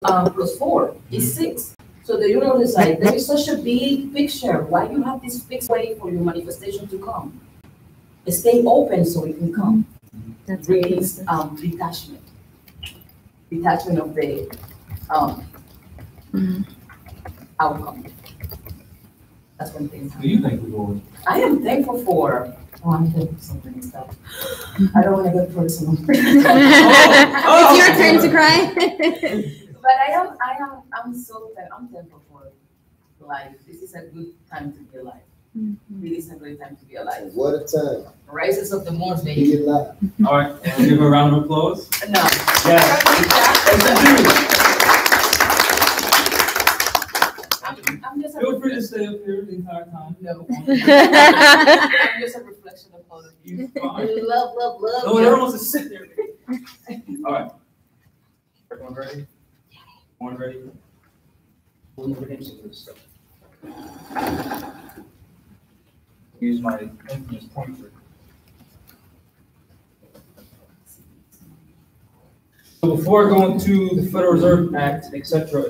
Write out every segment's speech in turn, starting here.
plus 4 is 6. So the universe is like, there is such a big picture. Why you have this fixed way for your manifestation to come? Stay open so it can come. That's Release detachment. Detachment of the outcome. That's one thing. What do you think, Lord? I am thankful for. Oh, I'm thankful for something and stuff. I don't want to get personal. It's your turn to cry. But I'm thankful for life. This is a good time to be alive. It is a great time to be alive. What a time. Rises of the morning, Be baby. alive. All right, and give her a round of applause. No. Yes. I'm just a Feel free to stay up here the entire time. No. I'm just a reflection of all of you. Fine. Love. No one ever wants to sit there. All right. Everyone ready? Everyone ready? We'll never answer this stuff. Use my infamous pointer. So before I go into the Federal Reserve Act, et cetera, I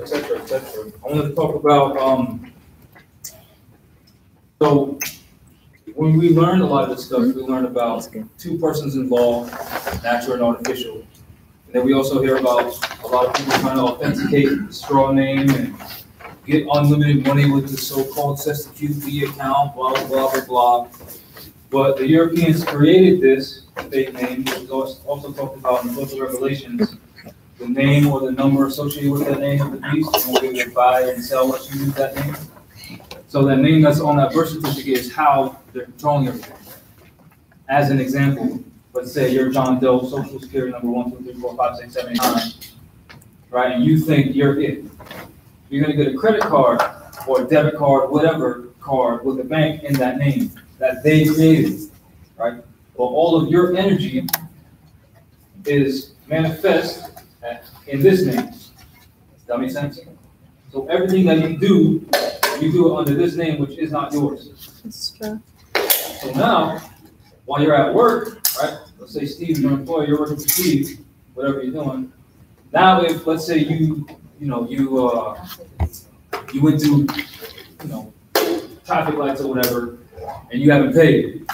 wanted to talk about, so when we learned a lot of this stuff, we learned about two persons involved, natural and artificial. And then we also hear about a lot of people trying to authenticate the straw name and get unlimited money with the so-called CESTQB account, blah, blah, blah, blah. But the Europeans created this fake name, which is also talked about in the Book of Revelations. The name or the number associated with that name of the beast, you won't be able to buy and sell unless you use that name. So that name that's on that birth certificate is how they're controlling everything. As an example, let's say you're John Doe, Social Security number 1, 2, 3, 4, 5, 6, 7, 8, 9, right? And you think you're it. You're going to get a credit card or a debit card, whatever card with a bank in that name that they created, right? Well, all of your energy is manifest in this name. Does that make sense? So everything that you do it under this name, which is not yours. That's true. So now, while you're at work, right? Let's say Steve, your employer, you're working for Steve, whatever you're doing. Now, if let's say you went through, traffic lights or whatever, and you haven't paid.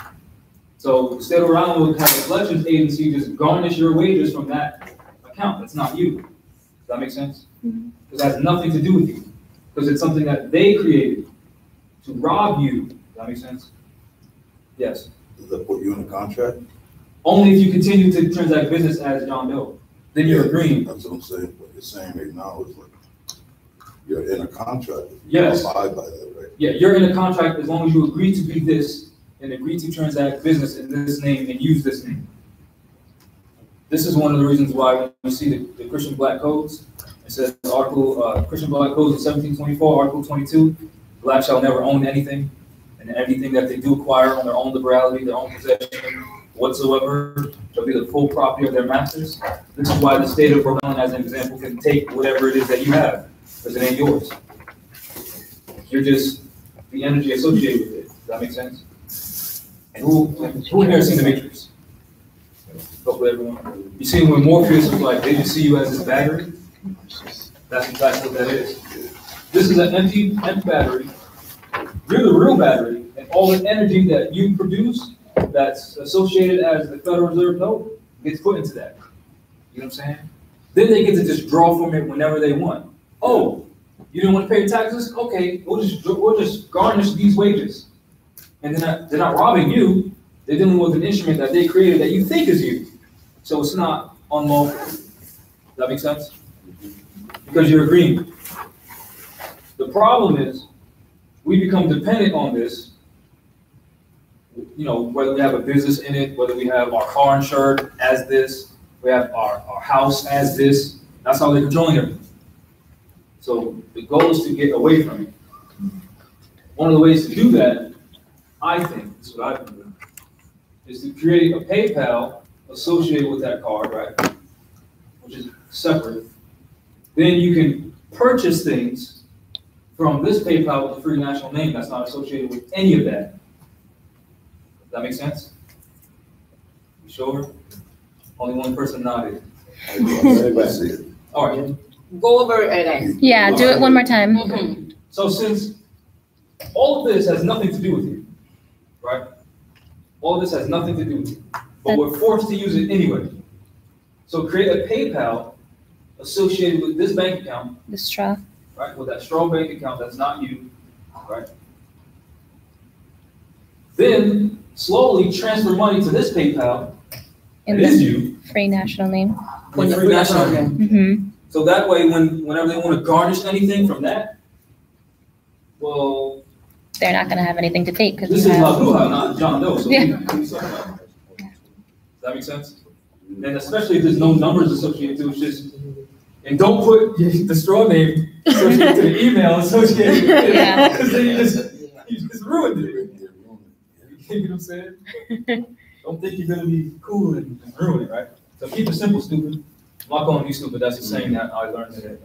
So the state of Rhode Island will have a collections agency just garnish your wages from that account. That's not you. Does that make sense? Because it has nothing to do with you. Because it's something that they created to rob you. Does that make sense? Yes. Does that put you in a contract? Only if you continue to transact business as John Doe. Then you're agreeing. That's what I'm saying. What you're saying right now is like you're in a contract. Yes. You abide by that, right? Yeah, you're in a contract as long as you agree to be this and agree to transact business in this name and use this name. This is one of the reasons why when you see the Christian Black Codes, it says Christian Black Codes of 1724, Article 22, black shall never own anything, and anything that they do acquire on their own liberality, their own possession whatsoever, shall be the full property of their masters. This is why the state of Rhode Island, as an example, can take whatever it is that you have, because it ain't yours. You're just the energy associated with it. Does that make sense? And who in here has seen The Matrix? Hopefully everyone. You see when Morpheus was like, they just see you as this battery? That's exactly what that is. This is an empty battery. You're the real battery, and all the energy that you produce that's associated as the Federal Reserve note gets put into that. You know what I'm saying? Then they get to just draw from it whenever they want. Oh, you didn't want to pay your taxes? Okay, we'll just garnish these wages. And they're not robbing you. They're dealing with an instrument that they created that you think is you. So it's not unlawful. Does that make sense? Because you're agreeing. The problem is we become dependent on this. Whether we have a business in it, whether we have our car insured as this, we have our house as this. That's how they're controlling everything. So the goal is to get away from it. One of the ways to do that, I think, is what I've been doing, is to create a PayPal associated with that card, right? Which is separate. Then you can purchase things from this PayPal with a free national name that's not associated with any of that. Does that make sense? You sure? Only one person nodded. Everybody see it. All right. Go over it again. Yeah, do it one more time. Mhm. So since all of this has nothing to do with you, right? All of this has nothing to do with you, but we're forced to use it anyway. So create a PayPal associated with this bank account, The straw. right? With that strong bank account that's not you, right? Then slowly transfer money to this PayPal. In It is the you. free national name. With free national name. Mm-hmm. So that way, whenever they want to garnish anything from that, well, They're not gonna have anything to take because this you is La have. Bruja, not John Doe. So Yeah. Does that make sense? And especially if there's no numbers associated to it, it's just, and don't put the straw name associated to the email associated with it. Yeah. Because then you just ruined it. You know what I'm saying? Don't think you're gonna be cool and ruin it, right? So keep it simple, stupid. I'm not calling you stupid, that's a saying that I learned in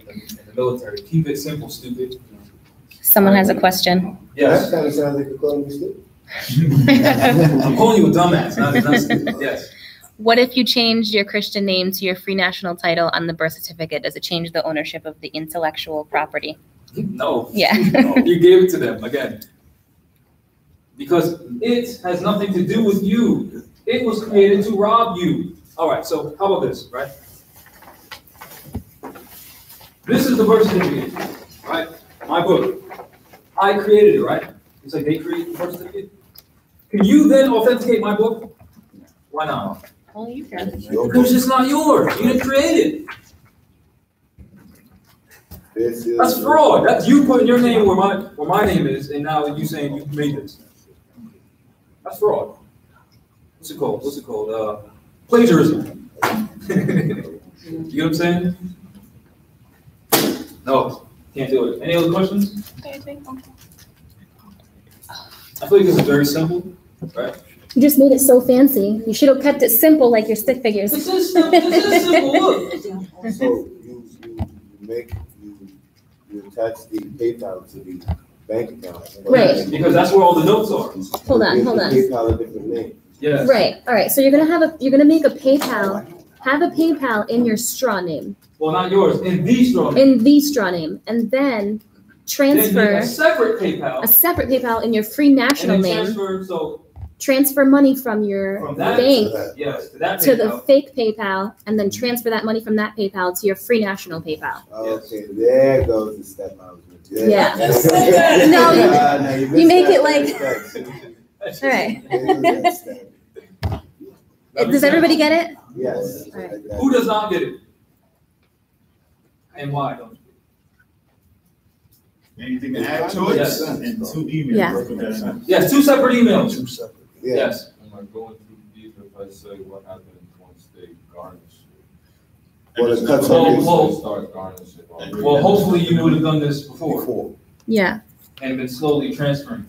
the military. Keep it simple, stupid. Someone has a question. Yes. That kind of sounds like you're calling me stupid. I'm calling you a dumbass, not stupid. Yes. What if you changed your Christian name to your free national title on the birth certificate? Does it change the ownership of the intellectual property? No. Yeah. No, you gave it to them again. Because it has nothing to do with you. It was created to rob you. All right, so how about this, right? This is the birth certificate, right? My book. I created it, right? It's like they created the birth certificate. Can you then authenticate my book? Why not? Only you can. Because it's not yours. You didn't create it. This is. That's fraud. That's you putting your name where my name is, and now you saying you made this. That's fraud. What's it called? Plagiarism. You know what I'm saying? No, can't do it. Any other questions? I feel like this is very simple, right? You just made it so fancy. You should have kept it simple like your stick figures. This is simple. Look. So you attach the PayPal to the bank account. Right. Because that's where all the notes are. Hold on. Give the PayPal a different name. Yes. Right. All right. So you're gonna make a PayPal. Have a PayPal in your straw name, Well, not yours. In the straw. in the straw name, and then Then make transfer a separate PayPal. a separate PayPal in your free national And then name. transfer. So Transfer money from your from that bank yes, to that to the PayPal. fake PayPal, and then transfer that money from that PayPal to your free national PayPal. Okay, there goes the step I was with. Yeah. No, you make it like- All right. Does everybody get it? Yes. All right. Who does not get it? And why don't you? Anything to add to it? Yes. And 2 emails. Yeah. Put that in. Yes, 2 separate emails. Yeah. Yes. Am I going too deep if I say what happens once they garnish it? Well, it cuts Well, off Once well, they start garnishing. Well, hopefully you would have done this before before. Yeah. and been slowly transferring.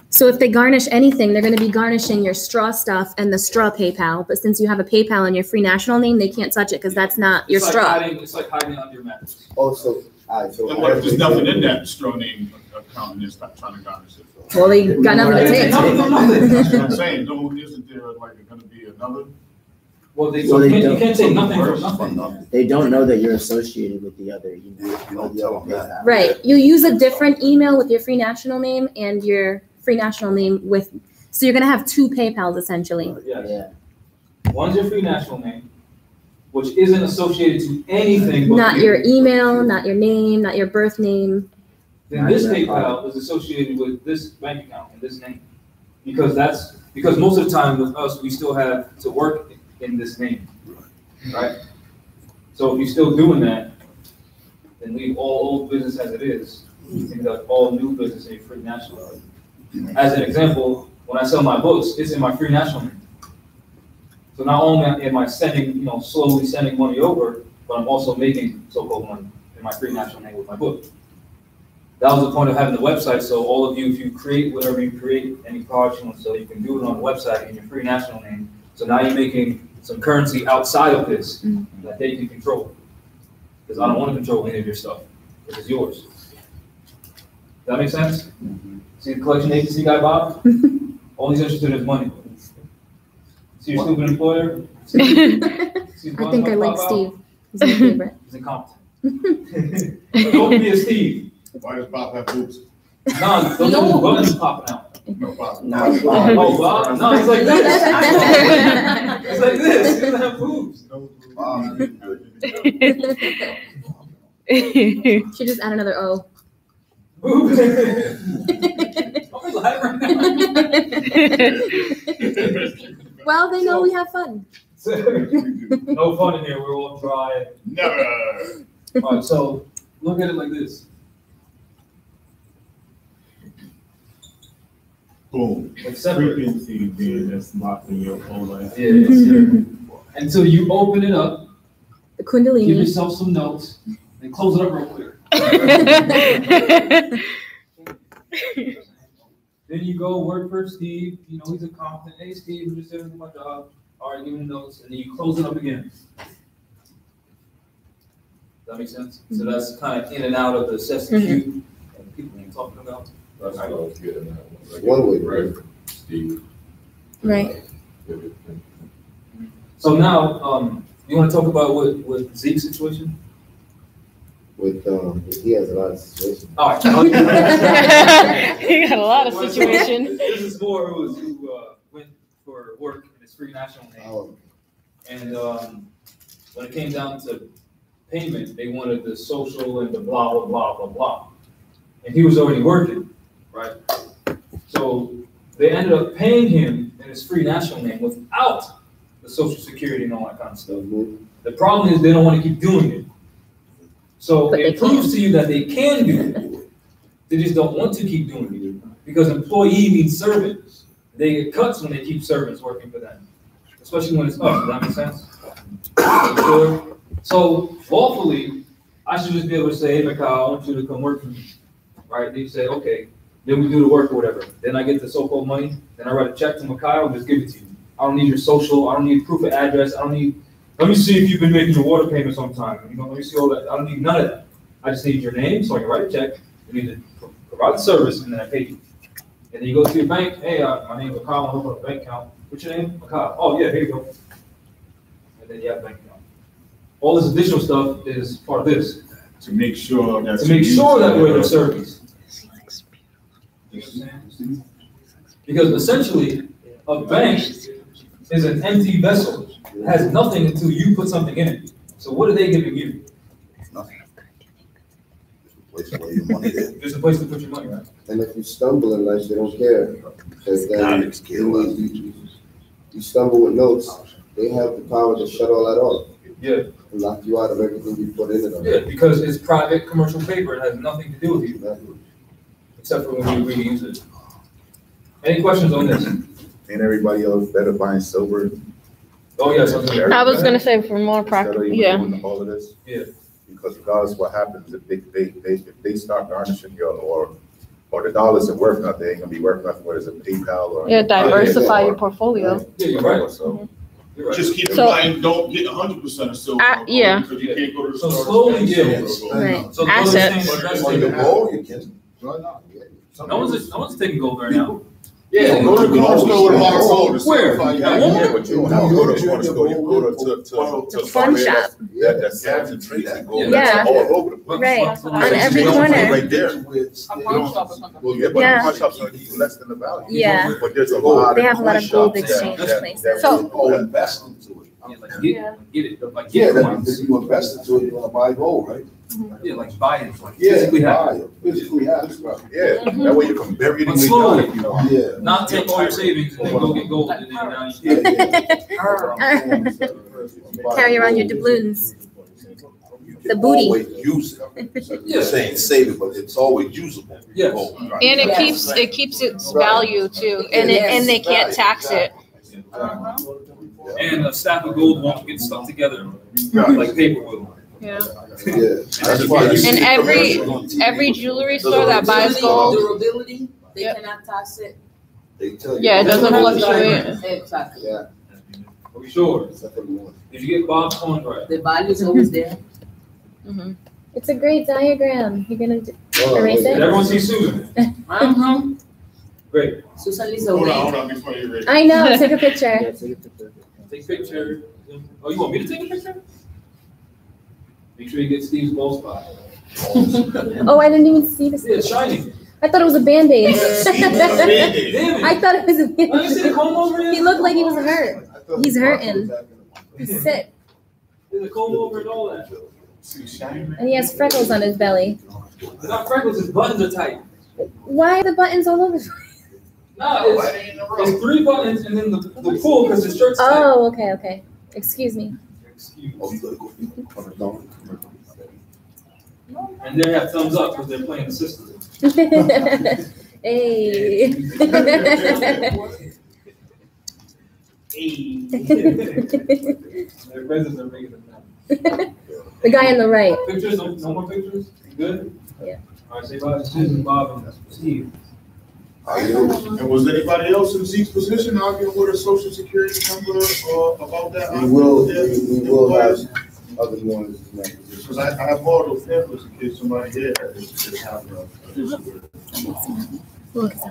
So if they garnish anything, they're going to be garnishing your straw stuff and the straw PayPal. But since you have a PayPal in your free national name, they can't touch it because that's not your It's like straw. It's like hiding under your mattress. Also, all right, so. And what if there's nothing in that straw name account and it's not trying to garnish it? Well, they got nothing to take. Nothing. That's what I'm saying. No, isn't there like gonna be another? Well, So they you don't- can't say nothing for nothing. They don't know that you're associated with the other. You don't tell them that. Right. You use a different email with your free national name and your free national name with, so you're going to have 2 PayPals essentially. Yes. Yeah. One's your free national name, which isn't associated to anything but Not you. your email, not your name, not your birth name. Then this PayPal is associated with this bank account and this name. Because most of the time with us, we still have to work in this name, right? So if you're still doing that, then leave all old business as it is, and conduct all new business in your free national. As an example, when I sell my books, it's in my free national name. So not only am I sending, slowly sending money over, but I'm also making so-called money in my free national name with my book. That was the point of having the website, so all of you, if you create whatever you create, any products you want to sell, you can do it on the website in your free national name. So now you're making some currency outside of this that they can control. Because I don't want to control any of your stuff, because it's yours. Does that make sense? See the collection agency guy, Bob? All he's interested in is money. See your stupid employer? See I think I like Steve. He's my favorite. He's incompetent. Don't be a Steve. Why does Bob have boobs? No, those are buttons popping out. No, Bob. No. Oh, Bob? No, it's like this. It's like this. He doesn't have boobs. She just add another O. Boobs. Are we live right now? Well, they know we have fun. No fun in here. We're all dry. Never. All right, so look at it like this. Boom. It's separate. Frequency being that's locked in your whole life. Yeah, it's until you open it up, The give Kundalini. yourself some notes, and close it up real quick. Then you go work for Steve. You know, he's a competent. Hey, Steve, I'm just doing my job. All right, give me the notes, and then you close it up again. That makes sense? So that's kind of in and out of the assessment queue and people you're talking about. That's what I was getting at. Like, One way. right, Steve. Right. So now, you want to talk about what Zeke's situation? With, he has a lot of situations. All right. He got a lot of situations. This is for who went for work in his free national name. Oh, And when it came down to payment, they wanted the social and the blah, blah, blah, blah, blah. And he was already working, right? So they ended up paying him in his free national name without the social security and all that kind of stuff. The problem is they don't want to keep doing it. So But they it proves to you that they can do it. They just don't want to keep doing it. Because employee means servant. They get cuts when they keep servants working for them. Especially when it's us. Does that make sense? Sure. So lawfully, I should just be able to say, hey, Mikhail, I want you to come work for me. Right? They say, okay. Then we do the work or whatever. Then I get the so-called money. Then I write a check to Mikhail and just give it to you. I don't need your social. I don't need proof of address. I don't need, let me see if you've been making your water payments on time. You know, let me see all that. I don't need none of that. I just need your name so I can write a check. You need to provide the service and then I pay you. And then you go to your bank. Hey, my name is Mikhail. I want to open a bank account. What's your name? Mikhail. Oh, yeah, here you go. And then you have a bank account. All this additional stuff is part of this. To make sure that. To make sure that we're the service. You understand? Because essentially, a bank is an empty vessel. It has nothing until you put something in it. So what are they giving you? Nothing. Place where your money is. There's a place to put your money, right? and if you stumble in life, they don't care. Because then you stumble with notes, they have the power to shut all that off. Yeah. And lock you out of everything you put in it. Yeah, because it's private commercial paper. It has nothing to do with you, except for when you agree to use it. Any questions on this? Ain't everybody else better buying silver? Oh, yes. I was gonna say for more practical, yeah. All of this? Yeah. Because regardless of what happens, if they start garnishing your, or the dollars are worth nothing, they ain't gonna be worth nothing, whether it's a PayPal or. Yeah, diversify your portfolio. Yeah, you're right. So, You're right. Just keep in So- mind, don't get 100% of silver. Yeah. Because you can't go to the So store. slowly, yeah. Right. So Assets. on your goal, you can. No one's taking gold right now. Yeah, go to the corner store with a bar of gold. Where? Yeah, but you don't have to go to the corner store, you go to Fun shop. Yeah, that's concentrated gold. Yeah. That's all over the place. Right. On That's every just corner. Right there. A pawn shop or something. Well, yeah, but Yeah. the pawn shops are even less than the value. Yeah. But there's a lot. They have a lot of gold pawn shops exchange that- places. that So- will invest into it. Yeah, like get it, like Yeah, get that coins. if you invest into it, you're gonna buy gold, right? Yeah, like buy it, like Yeah, physically have buy it. it, physically have it, right? Yeah, that way you can bury it But in your slowly. yard if you want. Yeah. Not take all your savings and then go get gold and then now you Yeah, can. yeah. Carry around your doubloons. You The can booty. always use it. Yeah. Saying save it, but it's always usable. Yes. Gold, right? And it Yes. keeps its value too, and they can't tax it. And a stack of gold won't get stuck together like paper will. Yeah. Yeah. That's why you And see every jewelry store that buys gold, Durability, they Yep. cannot tax it. They tell you. yeah, it doesn't fluctuate. Exactly. Yeah, Are we sure? except for the one. Did you get Bob's coin right? The value is always there. Mhm. It's a great diagram. You're gonna Oh, erase Did it? everyone see Susan? Uh-huh. Great. Susan Lisa Hold Wade. on, before you're ready. I know, take a picture. Take a picture. Oh, you want me to take a picture? Make sure you get Steve's bald spot. Oh, I didn't even see this. Yeah, it's shiny. I thought it was a Band-Aid. Damn I thought it was a it. Oh, you see the Band-Aid. comb over here? He looked like he was hurt. He's hurting. He's sick. There's a comb over and all that. And he has freckles on his belly. It's not freckles, his buttons are tight. Why are the buttons all over? No, it's 3 buttons and then the pull because the shirt's tight. Oh, okay. Excuse me. Excuse me. And they have thumbs up because they're playing the system. Hey. Their presents are bigger than them. The guy on the right. Pictures? No more pictures? You good? Yeah. All right, say bye to Susan, Bob, and Steve. And was anybody else in Zeke's position arguing with a social security number about that? We will have other ones in that position. Because I have all those pamphlets in case somebody here is having a issue with it.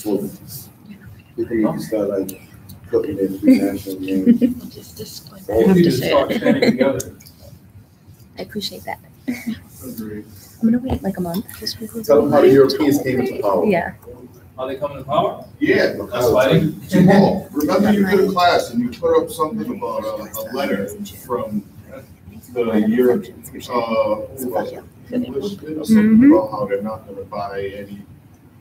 Well, people need to start like putting their free national names. You need to start standing together. I appreciate that. Agreed. I'm gonna wait like a month. Tell them how the Europeans came into power. Yeah. Are they coming to power? Yeah, That's because fighting. Jamal, remember you did a class and you put up something about a letter from the Europe, who was it? English did or something about how they're not gonna buy any.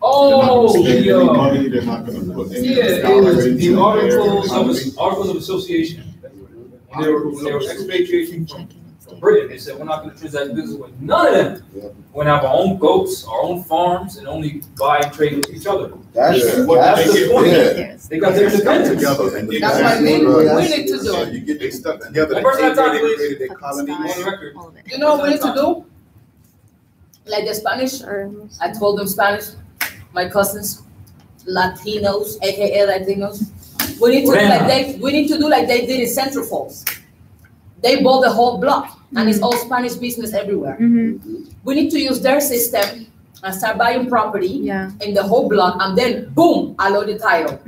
Oh, They're not gonna spend any the, money, they're not gonna put any yeah, it dollars was into the their articles of association. When they were expatriating from Britain, they said, we're not gonna transact business with none of them. We're gonna have our own goats, our own farms, and only buy and trade with each other. That's the point. yeah. They got their independence. Together. And That's why we need to do it. You get they stuck together. One person at a time, They please. created their colony. On the record. You know what we need to do? Like the Spanish, I told them Spanish, my cousins, Latinos, aka Latinos. We need to do like they did in Central Falls. They bought the whole block, and it's all Spanish business everywhere. We need to use their system and start buying property in the whole block, and then boom, allot the title.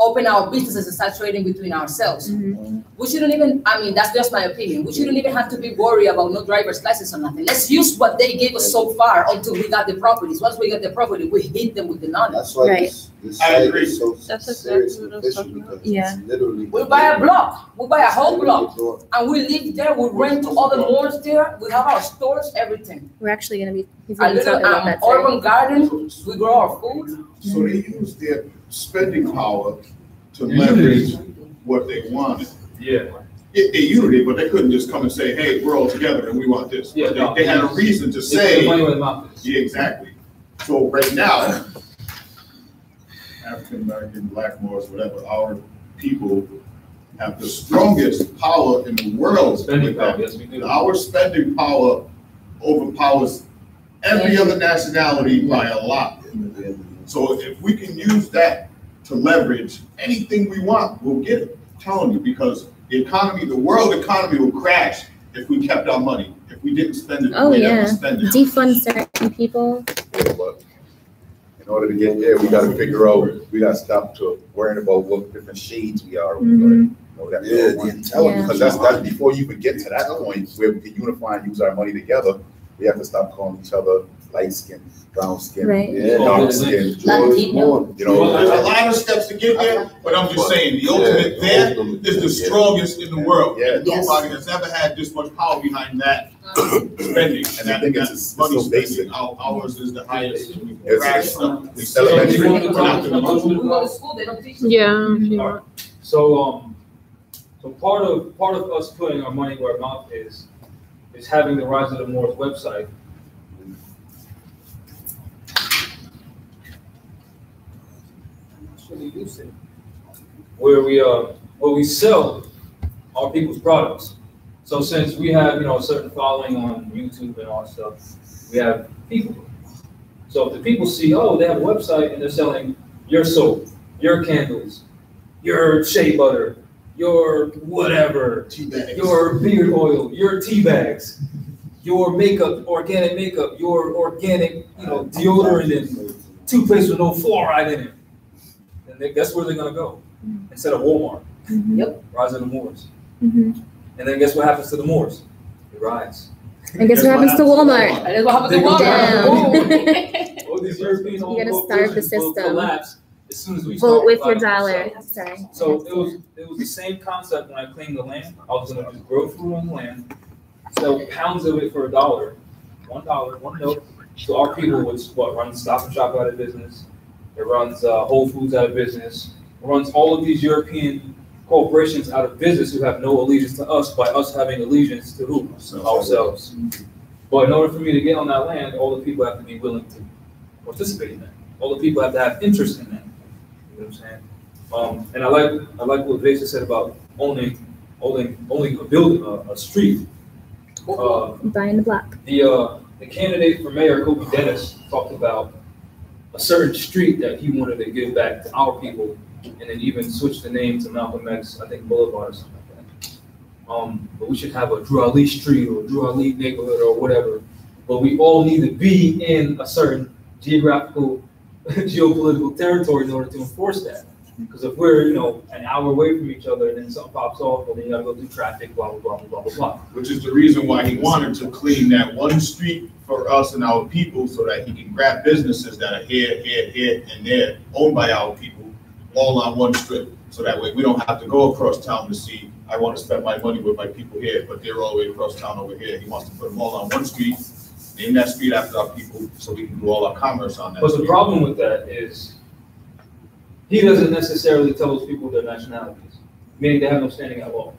Open our businesses and start trading between ourselves. We shouldn't even, I mean, that's just my opinion. We shouldn't even have to be worried about no driver's license or nothing. Let's use what they gave us so far until we got the properties. Once we get the property, we hit them with the knowledge. That's why this I site agree. is so That's serious exactly and what I was official talking about. because it's literally. We buy a block, we buy a whole block, and we live there, we rent to other malls there, we have our stores, everything. We're actually gonna be. He's A gonna be little talking about that today. urban garden, we grow our food. So they use their spending power to leverage what they wanted. Yeah. They used it, but they couldn't just come and say, hey, we're all together and we want this. Yeah, But no. they had a reason to They put say, the money where the mouth is. yeah, exactly. So right now, African American, Black Moors, whatever, our people have the strongest power in the world. Spending with power, that. yes, we do. Our spending power overpowers every other nationality by a lot. So if we can use that to leverage anything we want, we'll get it. I'm telling you, because the economy, the world economy will crash if we kept our money, if we didn't spend it the Oh way that we yeah. spend it. Defund certain people. But in order to get there, we gotta figure out, we gotta stop to worrying about what different shades we are. Mhm. Know that Yeah, the intelligence. Because that's before you even get to that point where we can unify and use our money together, we have to stop calling each other light skin, brown skin, Right. Yeah. dark skin. Latino. You Well, there's a know, lot of steps to get there, but I'm just saying, the ultimate there is the strongest in the world. Yeah. Yes. Nobody has ever had this much power behind that spending. And I think it's money so spending. basic. Ours is the highest. We It's- crash stuff. it's elementary. You want to We're not talk gonna about- We go to school, they don't teach us. Yeah. So, so part of us putting our money where our mouth is having the Rise of the Moors website. Where we sell our people's products. So since we have, a certain following on YouTube and all that stuff, we have people. So if the people see, oh, they have a website and they're selling your soap, your candles, your shea butter, your whatever, your beard oil, your tea bags, your makeup, organic makeup, your organic, deodorant and toothpaste with no fluoride in it. And that's where they're gonna go instead of Walmart. Yep. Rise of the Moors. Mhm. And then guess what happens to the Moors? It rise. And guess what happens to Walmart? And that's what happened to They go Walmart. All these Europeans, You gotta starve the system. collapse as soon as we Vote start with your providing dollar. ourselves. Sorry. So it was the same concept when I claimed the land. I was gonna just grow food on the land, sell pounds of it for $1, $1, one note. So our people would run Stop and Shop out of business. It runs Whole Foods out of business. It runs all of these European corporations out of business who have no allegiance to us by us having allegiance to who? Ourselves. But in order for me to get on that land, all the people have to be willing to participate in that. All the people have to have interest in that. You know what I'm saying? And I like what Vesa said about owning a building, a street. Buying the block. The candidate for mayor, Kobe Dennis, talked about a certain street that he wanted to give back to our people, and then even switch the name to Malcolm X, I think Boulevard or something like that. But we should have a Drew Ali Street or Drew Ali neighborhood or whatever. But we all need to be in a certain geographical, geopolitical territory in order to enforce that. Because if we're, an hour away from each other and then something pops off, well, then you gotta go through traffic, blah, blah, blah, blah, blah, blah. Which is the reason why he wanted to clean that one street for us and our people so that he can grab businesses that are here, and there, owned by our people, all on one strip. So that way we don't have to go across town to see, I want to spend my money with my people here, but they're all the way across town over here. He wants to put them all on one street, name that street after our people, so we can do all our commerce on that But street. the problem with that is he doesn't necessarily tell those people their nationalities, meaning they have no standing at all.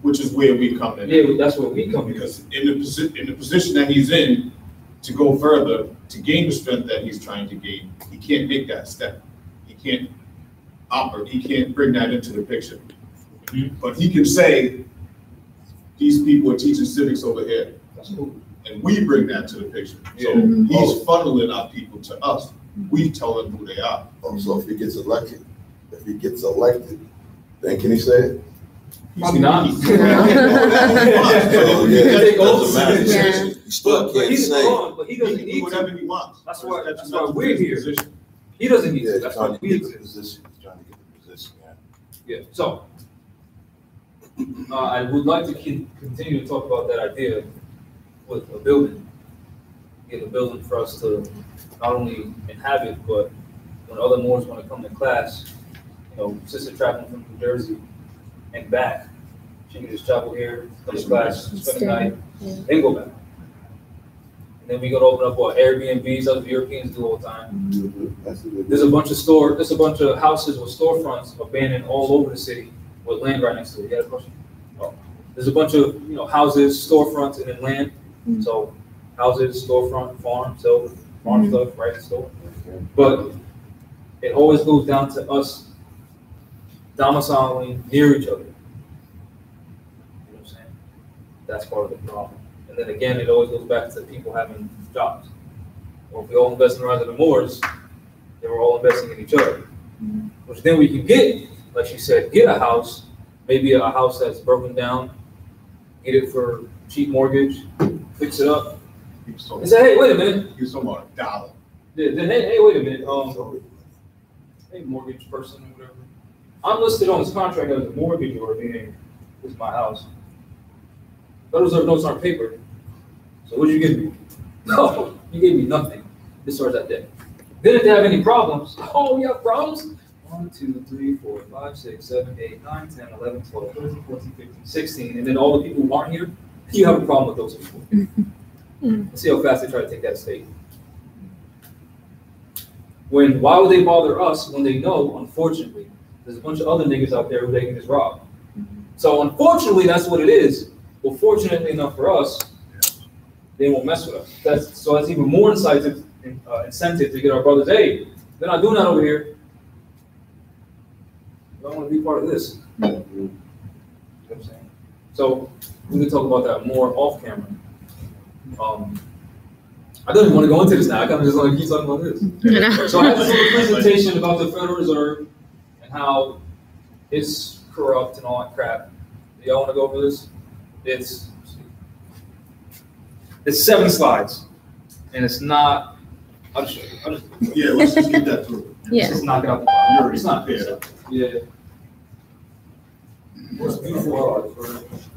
Which is where we come in. Yeah, that's where we come in. Because in the position that he's in, to go further, to gain the strength that he's trying to gain, he can't make that step. He can't operate, he can't bring that into the picture. But he can say, these people are teaching civics over here. That's cool. And we bring that to the picture. So he's funneling our people to us. We tell them who they are. So if he gets elected, then can he say it? Probably not. So, yeah, it doesn't matter. Yeah. You still can't say. But he He doesn't can do need whatever to. he wants. That's why we're here. He doesn't need to. Yeah, That's trying why to we get the exist. position. He's trying to get the position, yeah. Yeah, so I would like to continue to talk about that idea with a building. Get a building for us to not only inhabit, but when other Moors want to come to class, sister traveling from New Jersey and back, she can just travel here, come to class, spend the night, then go back. And then we go to open up Airbnbs, other Europeans do all the time. There's a bunch of houses with storefronts abandoned all over the city with land right next to it. You got a question? Oh. There's a bunch of houses, storefronts, and then land. So houses, storefront, farm, so farm stuff, right? Store. But it always goes down to us domiciling near each other. You know what I'm saying? That's part of the problem. And then again, it always goes back to people having jobs. Or if we all invest in the rise of the Moors, then we're all investing in each other. Which then we can get, like she said, get a house, maybe a house that's broken down, get it for cheap mortgage, fix it up, and say, hey, wait a minute. You're talking about $1. Then, hey, wait a minute. Hey, mortgage person or whatever. I'm listed on this contract as a mortgage, or meaning this is my house. Those notes aren't paper. So what did you give me? No, you gave me nothing. This starts that day. Then if they have any problems, oh, you have problems? 1, 2, 3, 4, 5, 6, 7, 8, 9, 10, 11, 12, 13, 14, 15, 16. And then all the people who aren't here, you have a problem with those people. Let's see how fast they try to take that state. Why would they bother us when they know, unfortunately, there's a bunch of other niggas out there who they can just rob? So unfortunately, that's what it is. Well, fortunately enough for us, they won't mess with us. That's even more incentive to get our brothers, hey, they're not doing that over here. I want to be part of this. You know what I'm saying? So we can talk about that more off camera. I don't even want to go into this now. I kind of just want to keep talking about this. So I had this little presentation about the Federal Reserve and how it's corrupt and all that crap. Do y'all want to go over this? It's 7 slides, and it's not. I'll just show you. Yeah, let's just get that through. Yeah. Just knock it out the park. You're It's not fair. Yeah. What's beautiful art?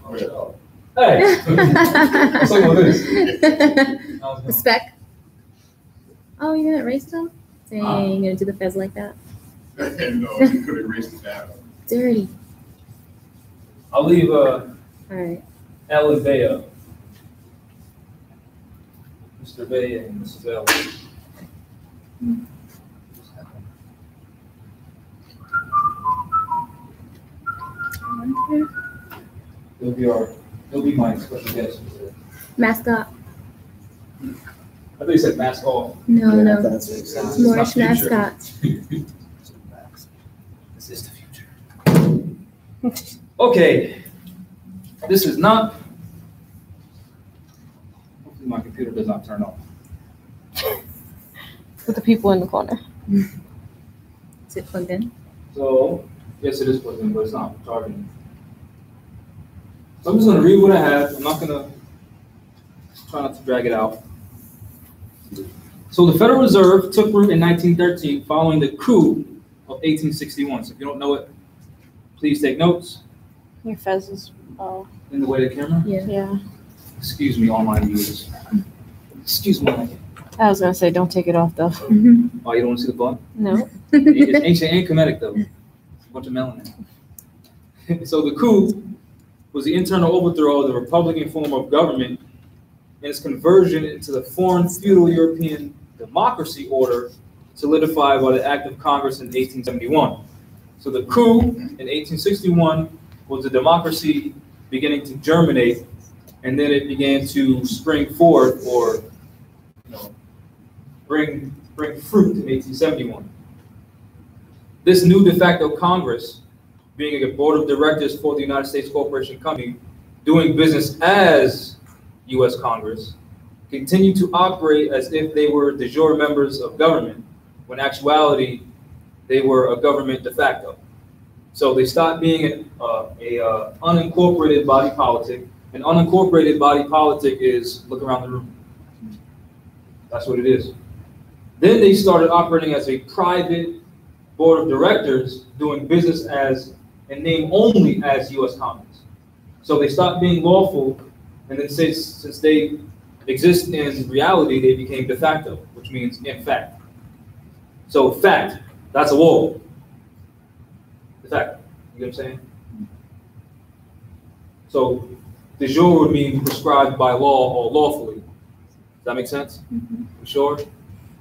Oh, Hey, what's up with this? The spec. Oh, you're gonna erase them? Dang, you're gonna do the fez like that? yeah. No, you could erase it down. Dirty. I'll leave All right. L and Bea. Mr. Bea and Mrs. L. He'll be my special guest. Mascot. I thought you said mask off. No, Yeah, no. that's what it sounds. Moorish It's not future. mascot. This is the future. Okay. This is not. Hopefully my computer does not turn off. With the people in the corner. Is it plugged in? So, yes, it is plugged in, but it's not charging. So I'm just gonna read what I have. I'm not gonna try not to drag it out. So the Federal Reserve took root in 1913 following the coup of 1861. So if you don't know it, please take notes. Your fez is, In the way of the camera. yeah. Excuse me, online viewers. Excuse me. I was gonna say, don't take it off though. Mm-hmm. Oh, you don't want to see the button? No. It's ancient and Kemetic though. It's a bunch of melanin. So the coup was the internal overthrow of the Republican form of government and its conversion into the foreign feudal European democracy order solidified by the Act of Congress in 1871. So the coup in 1861 was the democracy beginning to germinate, and then it began to spring forth or bring fruit in 1871. This new de facto Congress, being a board of directors for the United States Corporation Company, doing business as U.S. Congress, continued to operate as if they were de jure members of government, when in actuality, they were a government de facto. So they stopped being a unincorporated body politic. An unincorporated body politic is, look around the room. That's what it is. Then they started operating as a private board of directors doing business as, and name only as U.S. Congress. So they stopped being lawful, and then since they exist in reality, they became de facto, which means in fact. So fact, that's a wall. De facto, you know what I'm saying? So de jure would mean prescribed by law or lawfully. Does that make sense? Mm-hmm. You sure?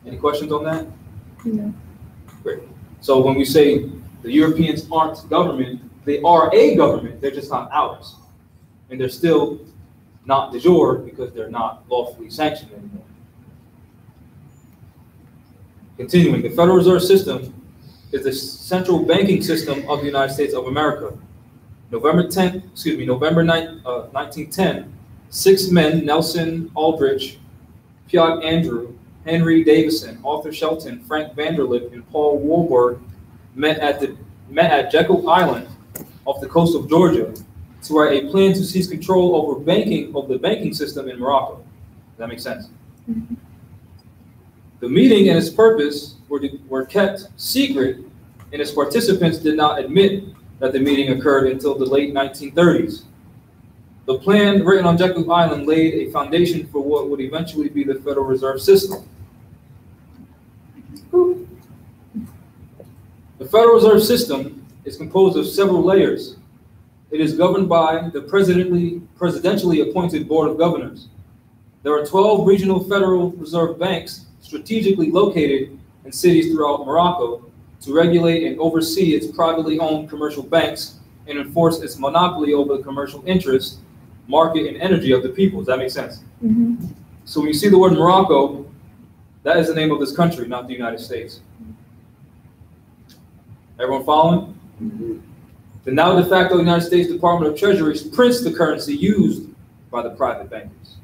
Any questions on that? No. Great. So when we say the Europeans aren't government, they are a government, they're just not ours. And they're still not de jure because they're not lawfully sanctioned anymore. Continuing, the Federal Reserve System is the central banking system of the United States of America. November 9th, 1910, 6 men, Nelson Aldrich, Piot Andrew, Henry Davison, Arthur Shelton, Frank Vanderlip, and Paul Warburg met at Jekyll Island off the coast of Georgia to write a plan to seize control over the banking system in Morocco. Does that make sense? Mm-hmm. The meeting and its purpose were kept secret, and its participants did not admit that the meeting occurred until the late 1930s. The plan written on Jekyll Island laid a foundation for what would eventually be the Federal Reserve System. The Federal Reserve System is composed of several layers. It is governed by the presidentially appointed Board of Governors. There are 12 regional Federal Reserve banks strategically located in cities throughout Morocco to regulate and oversee its privately owned commercial banks and enforce its monopoly over the commercial interests, market, and energy of the people. Does that make sense? Mm-hmm. So when you see the word Morocco, that is the name of this country, not the United States. Everyone following? Mhm. The now de facto United States Department of Treasury prints the currency used by the private bankers.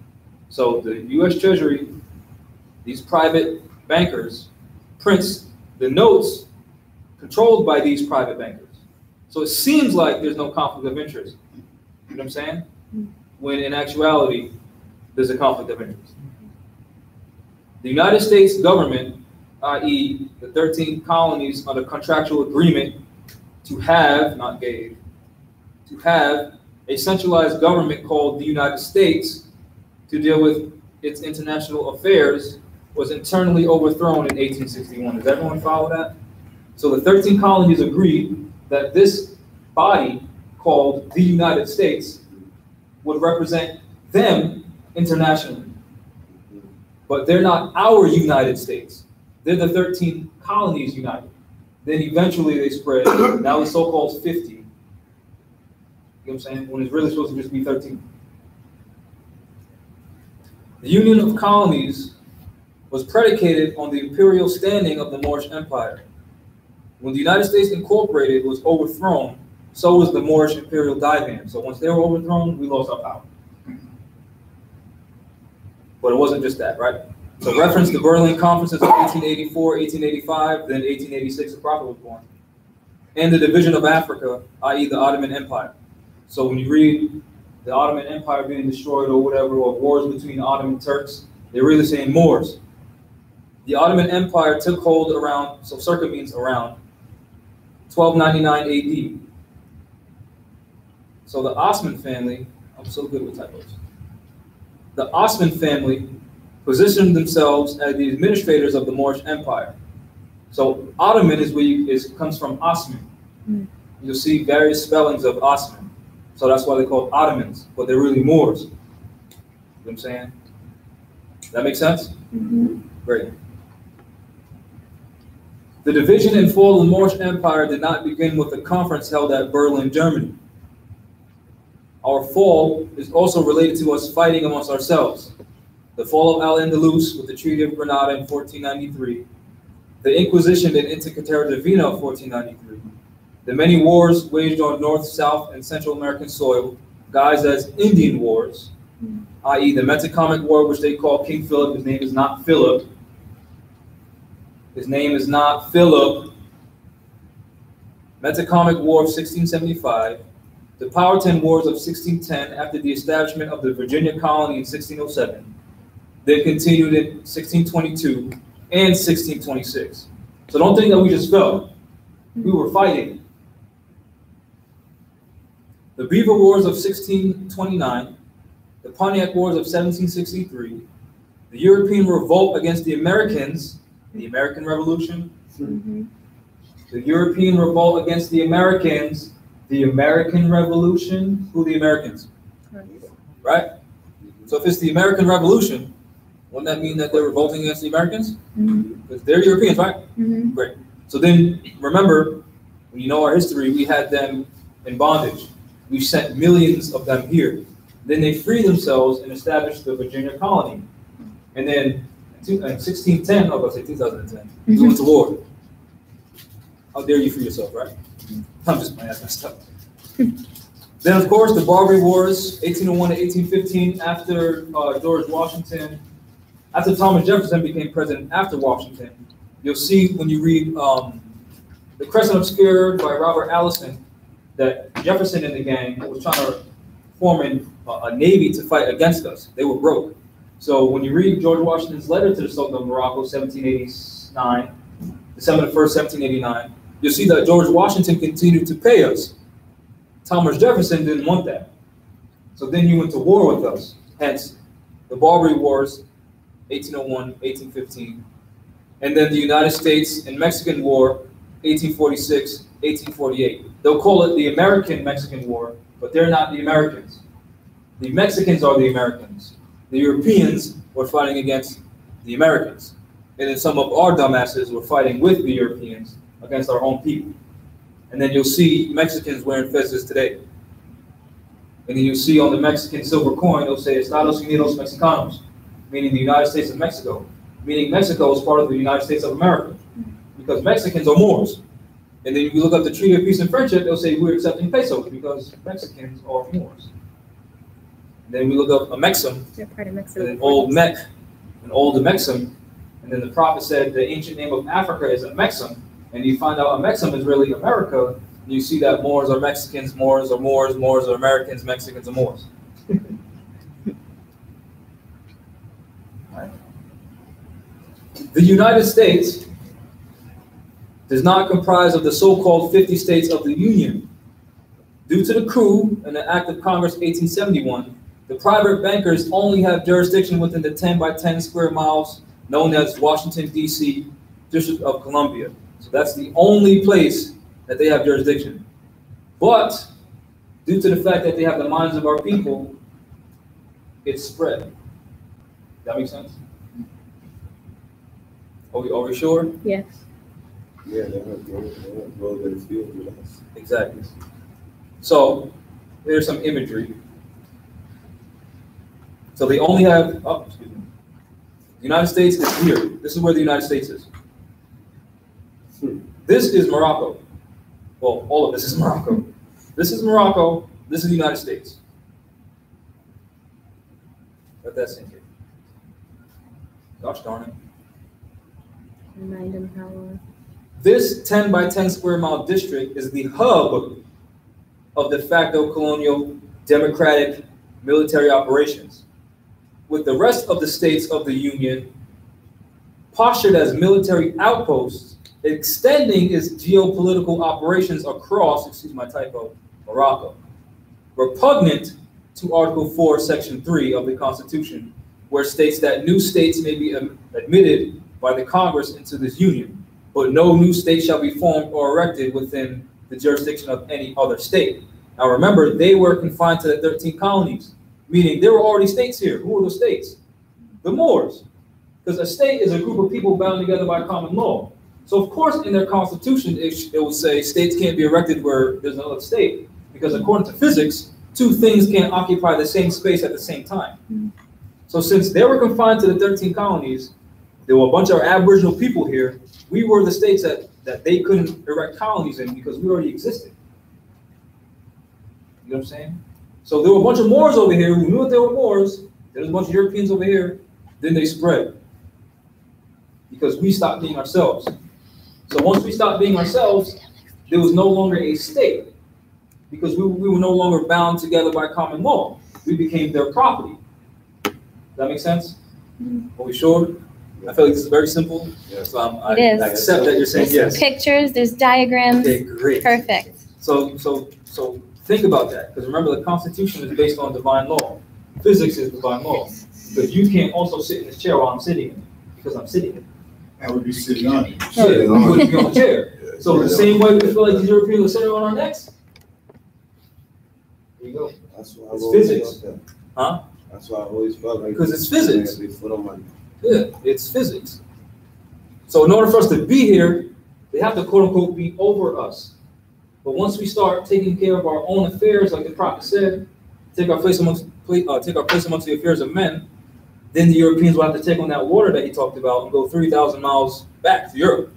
So the U.S. Treasury, these private bankers, prints the notes controlled by these private bankers. So it seems like there's no conflict of interest. You know what I'm saying? When in actuality, there's a conflict of interest. The United States government, i.e. the 13 colonies under contractual agreement to have, not gave, to have a centralized government called the United States to deal with its international affairs was internally overthrown in 1861. Does everyone follow that? So the 13 colonies agreed that this body called the United States would represent them internationally. But they're not our United States. They're the 13 colonies united. Then eventually they spread, now the so-called 50. You know what I'm saying? When it's really supposed to just be 13. The Union of Colonies was predicated on the imperial standing of the Moorish Empire. When the United States Incorporated was overthrown, so was the Moorish imperial divan. So once they were overthrown, we lost our power. But it wasn't just that, right? So reference the Berlin Conferences of 1884, 1885, then 1886, the Prophet was born. And the division of Africa, i.e. the Ottoman Empire. So when you read the Ottoman Empire being destroyed or whatever, or wars between Ottoman Turks, they're really saying Moors. The Ottoman Empire took hold around, so circa means around, 1299 AD. So the Osman family, I'm so good with typos. The Osman family positioned themselves as the administrators of the Moorish Empire. So Ottoman is where comes from Osman. You'll see various spellings of Osman. So that's why they're called Ottomans, but they're really Moors. You know what I'm saying? That makes sense? Mm-hmm. Great. The division and fall of the Moorish Empire did not begin with a conference held at Berlin, Germany. Our fall is also related to us fighting amongst ourselves. The fall of Al-Andalus with the Treaty of Granada in 1493, the Inquisition in Inca Terra Divina of 1493, the many wars waged on North, South, and Central American soil, guised as Indian wars, i.e. the Metacomic War, which they call King Philip. His name is not Philip. His name is not Philip. Metacomic War of 1675, the Powhatan Wars of 1610 after the establishment of the Virginia colony in 1607. They continued in 1622 and 1626. So don't think that we just fell. We were fighting. The Beaver Wars of 1629, the Pontiac Wars of 1763, the European revolt against the Americans, the American Revolution, the European revolt against the Americans, the American Revolution. Who are the Americans? Right? So if it's the American Revolution, wouldn't that mean that they're revolting against the Americans? Because they're Europeans, right? Great. So then remember, when you know our history, we had them in bondage. We sent millions of them here. Then they freed themselves and established the Virginia colony. And then in 1610, I was going to say 2010, we went to war. How dare you free yourself, right? I'm just playing, that's messed up. Then, of course, the Barbary Wars, 1801 to 1815, after George Washington, after Thomas Jefferson became president after Washington. You'll see when you read The Crescent Obscure by Robert Allison that Jefferson and the gang was trying to form a navy to fight against us. They were broke. So when you read George Washington's letter to the Sultan of Morocco, 1789, December 1st, 1789, you'll see that George Washington continued to pay us. Thomas Jefferson didn't want that. So then he went to war with us. Hence, the Barbary Wars, 1801, 1815. And then the United States and Mexican War, 1846, 1848. They'll call it the American-Mexican War, but they're not the Americans. The Mexicans are the Americans. The Europeans were fighting against the Americans. And then some of our dumbasses were fighting with the Europeans against our own people. And then you'll see Mexicans wearing fezzes today. And then you'll see on the Mexican silver coin, it'll say Estados Unidos Mexicanos, meaning the United States of Mexico, meaning Mexico is part of the United States of America, because Mexicans are Moors. And then if you look up the Treaty of Peace and Friendship, they'll say we're accepting pesos because Mexicans are Moors. And then we look up a Mexim, an old Mech, an old Mexim, and then the prophet said the ancient name of Africa is a Mexim, and you find out a Mexim is really America, and you see that Moors are Mexicans, Moors are Moors, Moors are Americans, Mexicans are Moors. Right. The United States does not comprise of the so-called 50 states of the Union. Due to the coup and the Act of Congress 1871, the private bankers only have jurisdiction within the 10 by 10 square miles known as Washington, D.C., District of Columbia. So that's the only place that they have jurisdiction. But due to the fact that they have the minds of our people, it's spread. That makes sense? Are we sure? Yes. Yeah, they have road and field with us. Exactly. So here's some imagery. So they only have, oh, excuse me. The United States is here. This is where the United States is. This is Morocco. Well, all of this is Morocco. This is Morocco. This is the United States. Let that sink in. Gosh darn it. Remind them how. This 10 by 10 square mile district is the hub of de facto colonial democratic military operations, with the rest of the states of the Union postured as military outposts, extending its geopolitical operations across, excuse my typo, Morocco, repugnant to Article 4, Section 3 of the Constitution, where states that new states may be admitted by the Congress into this union, but no new state shall be formed or erected within the jurisdiction of any other state. Now remember, they were confined to the 13 colonies, meaning there were already states here. Who were the states? The Moors. Because a state is a group of people bound together by common law. So of course, in their constitution, it would say states can't be erected where there's another state, because according to physics, two things can't occupy the same space at the same time. So since they were confined to the 13 colonies, there were a bunch of Aboriginal people here. We were the states that they couldn't erect colonies in because we already existed. You know what I'm saying? So there were a bunch of Moors over here who knew that they were Moors. There was a bunch of Europeans over here. Then they spread because we stopped being ourselves. So once we stopped being ourselves, there was no longer a state because we were no longer bound together by common law. We became their property. Does that make sense? Are we sure? I feel like this is very simple. So I accept that you're saying there's yes. Pictures, there's diagrams. Okay, great. Perfect. So think about that, because remember the Constitution is based on divine law. Physics is divine law. Because you can't also sit in this chair while I'm sitting in it, because I'm sitting in it. I would be sitting on it. Yeah, you would be on the chair. So the same way we feel like the Europeans are sitting on our necks. There you go. That's why It's physics. Huh? That's why I always felt like because it's physics. Yeah, it's physics. So in order for us to be here, they have to quote unquote be over us. But once we start taking care of our own affairs, like the prophet said, take our place amongst the affairs of men, then the Europeans will have to take on that water that he talked about and go 3,000 miles back to Europe.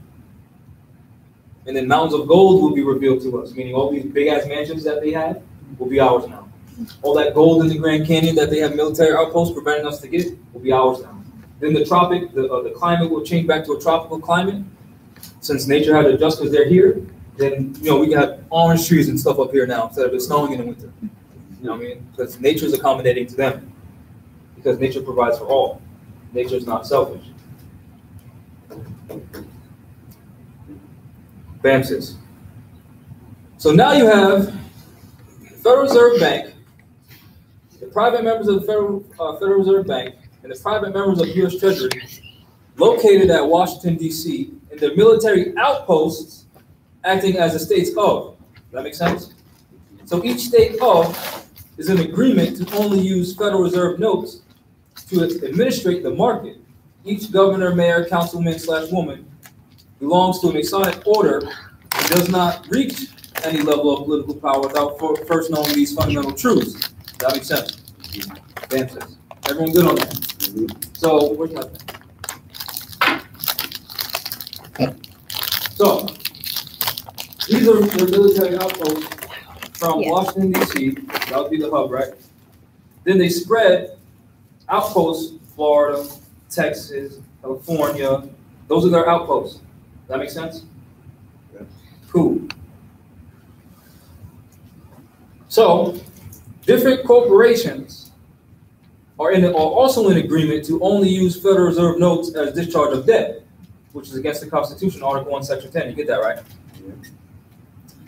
And then mountains of gold will be revealed to us, meaning all these big ass mansions that they had will be ours now. All that gold in the Grand Canyon that they have military outposts preventing us to get will be ours now. Then the climate will change back to a tropical climate. Since nature had to adjust because they're here, then we can have orange trees and stuff up here now instead of it snowing in the winter. You know what I mean? Because nature is accommodating to them. Because nature provides for all. Nature is not selfish. Bam, sis. So now you have the Federal Reserve Bank, the private members of the Federal Reserve Bank, and the private members of U.S. Treasury located at Washington, D.C., and their military outposts acting as the states of. Does that make sense? So each state of is in agreement to only use Federal Reserve notes to administrate the market. Each governor, mayor, councilman / woman belongs to a Masonic order and does not reach any level of political power without first knowing these fundamental truths. Does that make sense? Fantastic. Everyone good on that? So, where's my pen? So, these are the military outposts from Washington, D.C. That would be the hub, right? Then they spread outposts, Florida, Texas, California. Those are their outposts. Does that make sense? Yeah. Cool. So, different corporations are also in agreement to only use Federal Reserve notes as discharge of debt, which is against the Constitution, Article 1, Section 10. You get that, right? Yeah.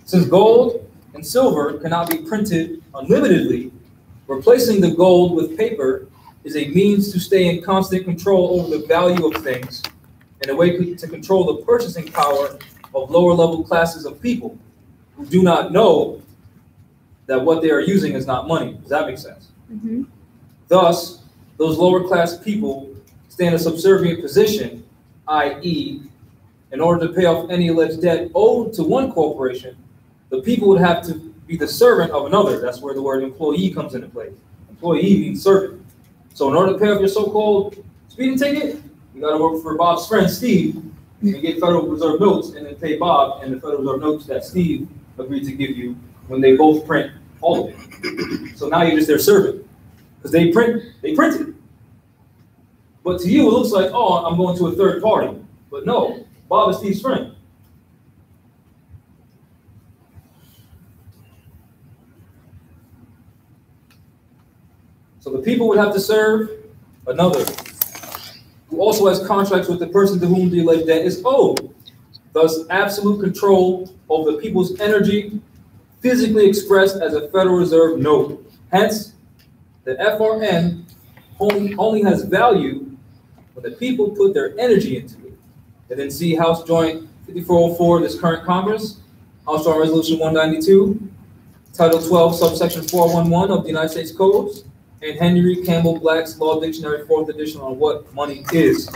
Since gold and silver cannot be printed unlimitedly, replacing the gold with paper is a means to stay in constant control over the value of things and a way to control the purchasing power of lower level classes of people who do not know that what they are using is not money. Does that make sense? Mm-hmm. Thus, those lower class people stay in a subservient position, i.e., in order to pay off any alleged debt owed to one corporation, the people would have to be the servant of another. That's where the word employee comes into play. Employee means servant. So in order to pay off your so-called speeding ticket, you got to work for Bob's friend, Steve, and get Federal Reserve notes and then pay Bob and the Federal Reserve notes that Steve agreed to give you when they both print all of it. So now you're just their servant because they print it. But to you, it looks like, oh, I'm going to a third party. But no, Bob is Steve's friend. So the people would have to serve another who also has contracts with the person to whom the alleged debt is owed. Thus, absolute control over the people's energy physically expressed as a Federal Reserve note. Hence, the FRN only has value when the people put their energy into it. And then see House Joint 5404, this current Congress, House Joint Resolution 192, Title 12, subsection 411 of the United States Codes, and Henry Campbell Black's Law Dictionary, 4th edition, on what money is.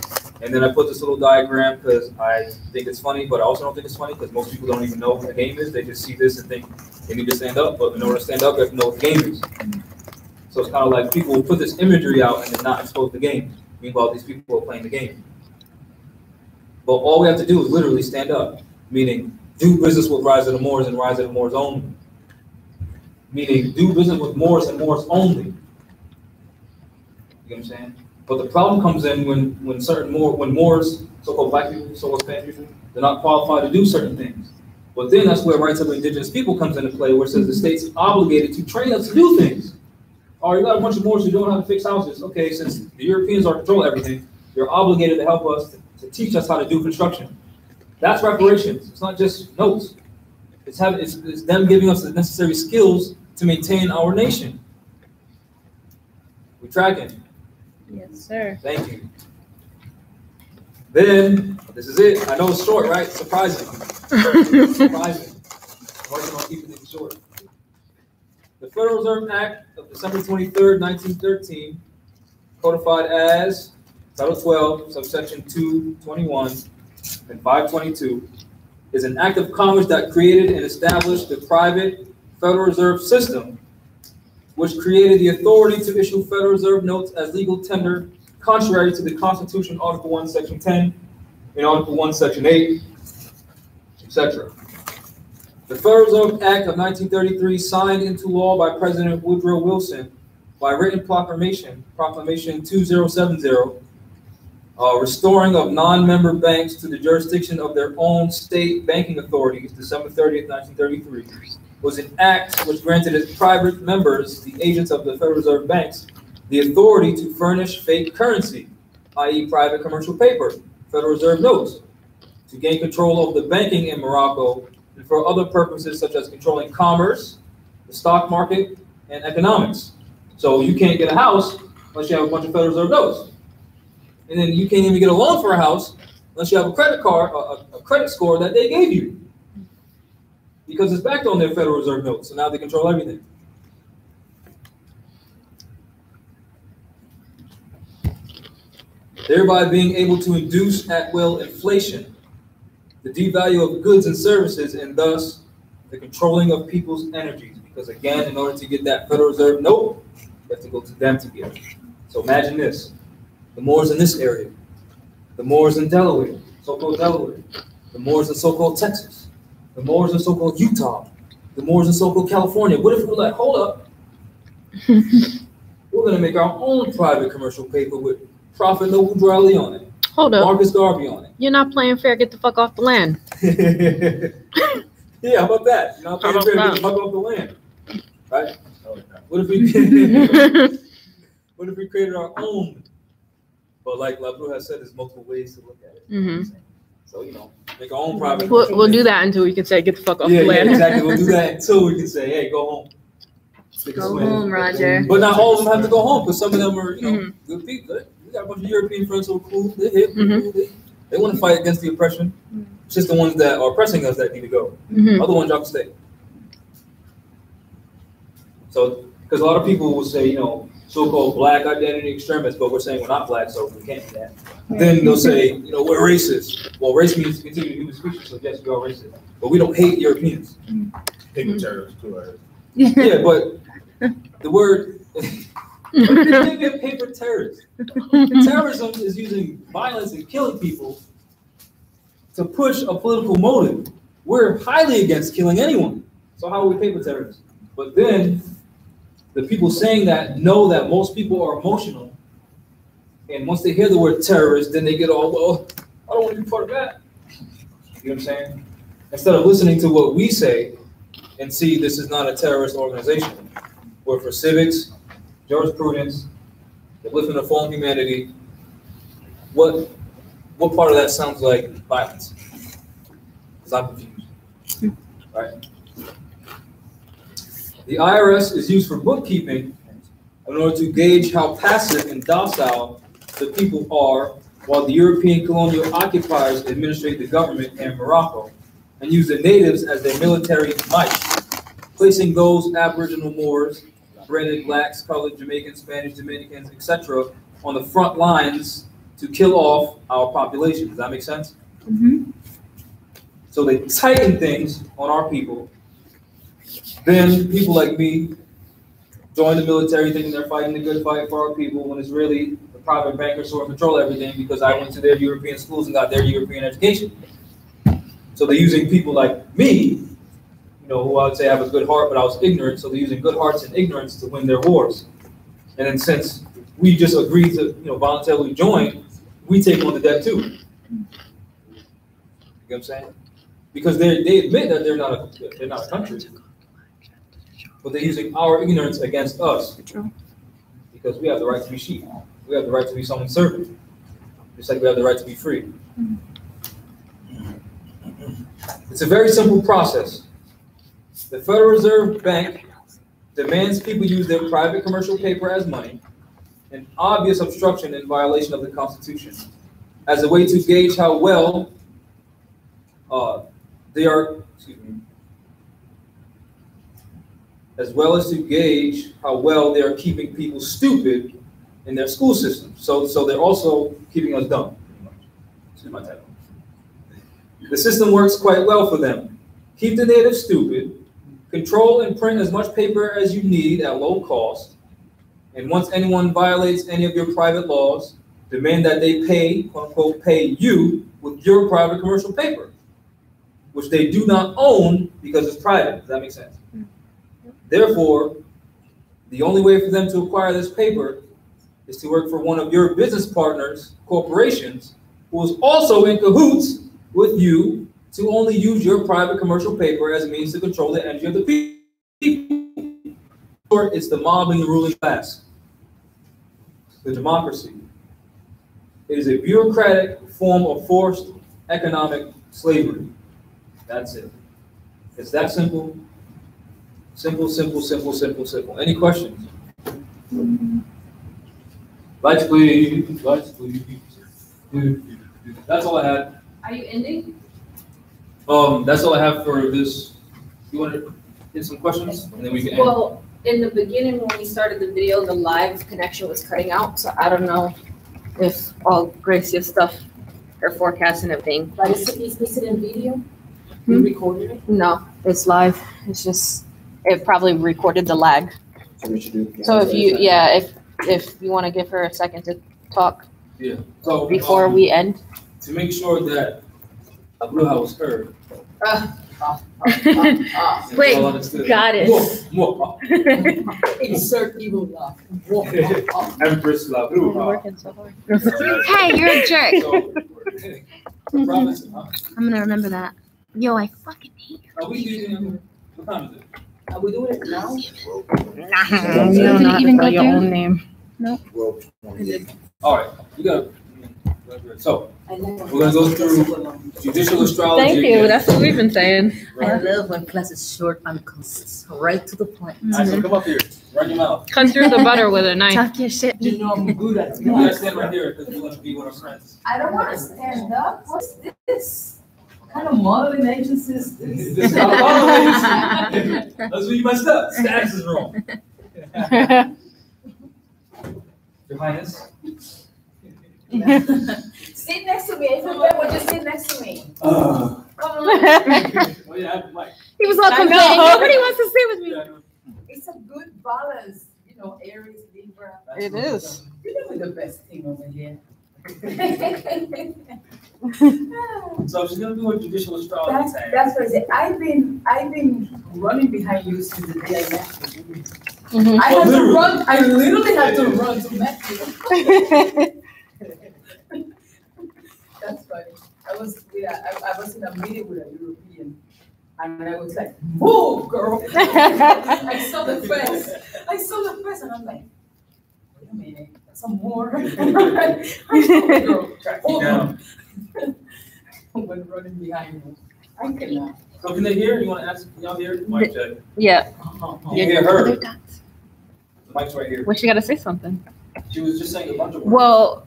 And then I put this little diagram because I think it's funny, but I also don't think it's funny because most people don't even know what the game is. They just see this and think they need to stand up, but in order to stand up, you have to know what the game is. So it's kind of like people will put this imagery out and then not expose the game. Meanwhile, these people are playing the game. But all we have to do is literally stand up, meaning do business with Rise of the Moors and Rise of the Moors only. Meaning do business with Moors and Moors only. You know what I'm saying? But the problem comes in when Moors, so-called black people, so-called Spanish people, they're not qualified to do certain things. But then that's where rights of indigenous people comes into play, where it says the state's obligated to train us to do things. Oh, you got a bunch of Moors who don't know how to fix houses. Okay, since the Europeans are controlling everything, you're obligated to help us to teach us how to do construction. That's reparations. It's not just notes. It's them giving us the necessary skills to maintain our nation. We tracking. Yes, sir. Thank you. Then, this is it. I know it's short, right? Surprising. Surprising. Working on keeping it short. The Federal Reserve Act of December 23rd, 1913, codified as Title 12, subsection 221 and 522, is an act of Congress that created and established the private Federal Reserve System, which created the authority to issue Federal Reserve notes as legal tender, contrary to the Constitution, Article 1, Section 10, and Article 1, Section 8, etc. The Federal Reserve Act of 1933, signed into law by President Woodrow Wilson by written proclamation, Proclamation 2070, restoring of non-member banks to the jurisdiction of their own state banking authorities, December 30th, 1933, was an act which granted its private members, the agents of the Federal Reserve banks, the authority to furnish fake currency, i.e. private commercial paper, Federal Reserve notes, to gain control of the banking in Morocco and for other purposes such as controlling commerce, the stock market, and economics. So you can't get a house unless you have a bunch of Federal Reserve notes. And then you can't even get a loan for a house unless you have a credit card, a credit score that they gave you. Because it's backed on their Federal Reserve notes, so now they control everything. Thereby being able to induce at will inflation, the devalue of goods and services, and thus the controlling of people's energies. Because again, in order to get that Federal Reserve note, you have to go to them to get it. So imagine this: the Moors in this area, the Moors in Delaware, so-called Delaware, the Moors in so-called Texas, the Moors in so-called Utah, the Moors in so-called California. What if we're like, hold up, we're going to make our own private commercial paper with Prophet Noble Drowley on it. Hold up. Marcus Garvey on it. You're not playing fair. Get the fuck off the land. Yeah, how about that? You're not playing fair. Get the fuck off the land. Right? What if we what if we created our own? But like LaBru has said, there's multiple ways to look at it. Mm-hmm. So, you know, Make our own private. We'll do that until we can say get the fuck off Yeah, the land. yeah, exactly. We'll do that until we can say, hey, go home. Go home, Roger. But not all of them have to go home, because some of them are, good people. We got a bunch of European friends who are cool. They're hip. They want to fight against the oppression. It's just the ones that are oppressing us that need to go. Other ones, y'all can stay. So, because a lot of people will say, so-called black identity extremists, but we're saying we're not black, so we can't do that. Then they'll say, we're racist. Well, race means to continue human species, so yes, we are racist. But we don't hate Europeans. Paper terrorists too. Yeah, but the word, they get paper terrorists. Terrorism is using violence and killing people to push a political motive. We're highly against killing anyone. So how are we paper terrorists? But then the people saying that know that most people are emotional. And once they hear the word terrorist, then they get all, well, I don't want to be part of that. You know what I'm saying? Instead of listening to what we say and see this is not a terrorist organization. We're for civics, jurisprudence, the upliftment of fallen humanity. What part of that sounds like violence? Because I'm confused. Right? The IRS is used for bookkeeping in order to gauge how passive and docile the people are while the European colonial occupiers administrate the government in Morocco and use the natives as their military might, placing those Aboriginal Moors, branded blacks, colored Jamaicans, Spanish, Dominicans, etc., on the front lines to kill off our population. Does that make sense? So they tighten things on our people. Then people like me join the military thinking they're fighting the good fight for our people when it's really the private bankers who control everything because I went to their European schools and got their European education. So they're using people like me, who I would say have a good heart, but I was ignorant. So they're using good hearts and ignorance to win their wars. And then since we just agreed to, voluntarily join, we take on the debt too. You know what I'm saying? Because they admit that they're not a country. But they're using our ignorance against us. Because we have the right to be sheep. We have the right to be someone's servant. Just like we have the right to be free. It's a very simple process. The Federal Reserve Bank demands people use their private commercial paper as money, an obvious obstruction in violation of the Constitution, as a way to gauge how well they are, as well as to gauge how well they are keeping people stupid in their school system. So they're also keeping us dumb. Excuse my title. The system works quite well for them. Keep the natives stupid, control and print as much paper as you need at low cost, and once anyone violates any of your private laws, demand that they pay, quote unquote, pay you with your private commercial paper, which they do not own because it's private. Does that make sense? Therefore, the only way for them to acquire this paper is to work for one of your business partners, corporations, who is also in cahoots with you to only use your private commercial paper as a means to control the energy of the people. It's the mob and the ruling class, the democracy. It is a bureaucratic form of forced economic slavery. That's it. It's that simple. Simple, simple, simple, simple, simple. Any questions? Lights, please. Lights, please. That's all I had. Are you ending? That's all I have for this. You want to hit some questions, and then we can end. Well, in the beginning, when we started the video, the live connection was cutting out, so I don't know if all Gracio's stuff, her forecast and everything. But is it in video? You recorded it? No, it's live. It's just, it probably recorded the lag. So if you, if you want to give her a second to talk. Yeah. So before we end. To make sure that Abruha was heard. Wait, got it. Insert evil laugh. Empress Labruha. Working so hard. Hey, you're a jerk. So, I'm gonna remember that. Yo, I fucking hate you. are we using, what time is it? Are we doing it now? You don't know how to spell your own name. Nope. All right, you got. So, we're gonna go through judicial astrology. Thank you. That's what we've been saying. I love when class is short and concise, right to the point. All right, so come up here, run your mouth. Cut through the butter with a knife. Talk your shit. You know I'm good at You gotta that. stand right here, because we're gonna be with our friends. I don't want to stand up. What's this? What kind of modeling agency is this? This is not a modeling. That's where you messed up, status is wrong. Your Highness. Sit next to me. If you would you sit next to me? Come on. Oh, yeah, I have the mic. He was all I know. complaining. Nobody wants to sit with me. Yeah, I know. It's a good balance. You know, Aries, Libra. It is. You're doing the best thing over here. So she's gonna do a judicial astrology tag. That's crazy. I've been running behind you since the day I met you. Mhm. I had to literally. run. I literally had to run to meet you. That's funny. I was in a meeting with a European, and I was like, "Move, girl!" I saw the face, and I'm like, "Wait a minute, some more." I saw the girl. Track you Hold down. on. When running behind you, I cannot. So can they hear? You wanna ask, y'all hear? Mic check. Yeah. You hear her? The mic's right here. Well, she got to say something. She was just saying a bunch of words. Well,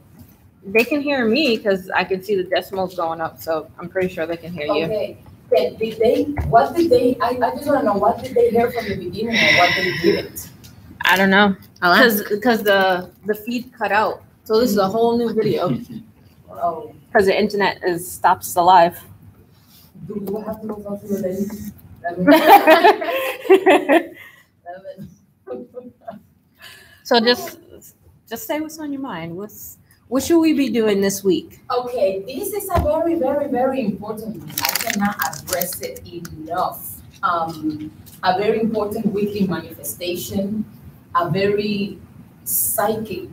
they can hear me because I can see the decimals going up, so I'm pretty sure they can hear you. Okay. Then did they? What did they? I just want to know what did they hear from the beginning or what they didn't. I don't know. I'll ask. Because the feed cut out. So this is a whole new video Oh, because the internet stops the live. do I have to go talk to the lady? So just say what's on your mind. What should we be doing this week? Okay, this is a very, very, very important week. I cannot address it enough. A very important weekly manifestation, a very psychic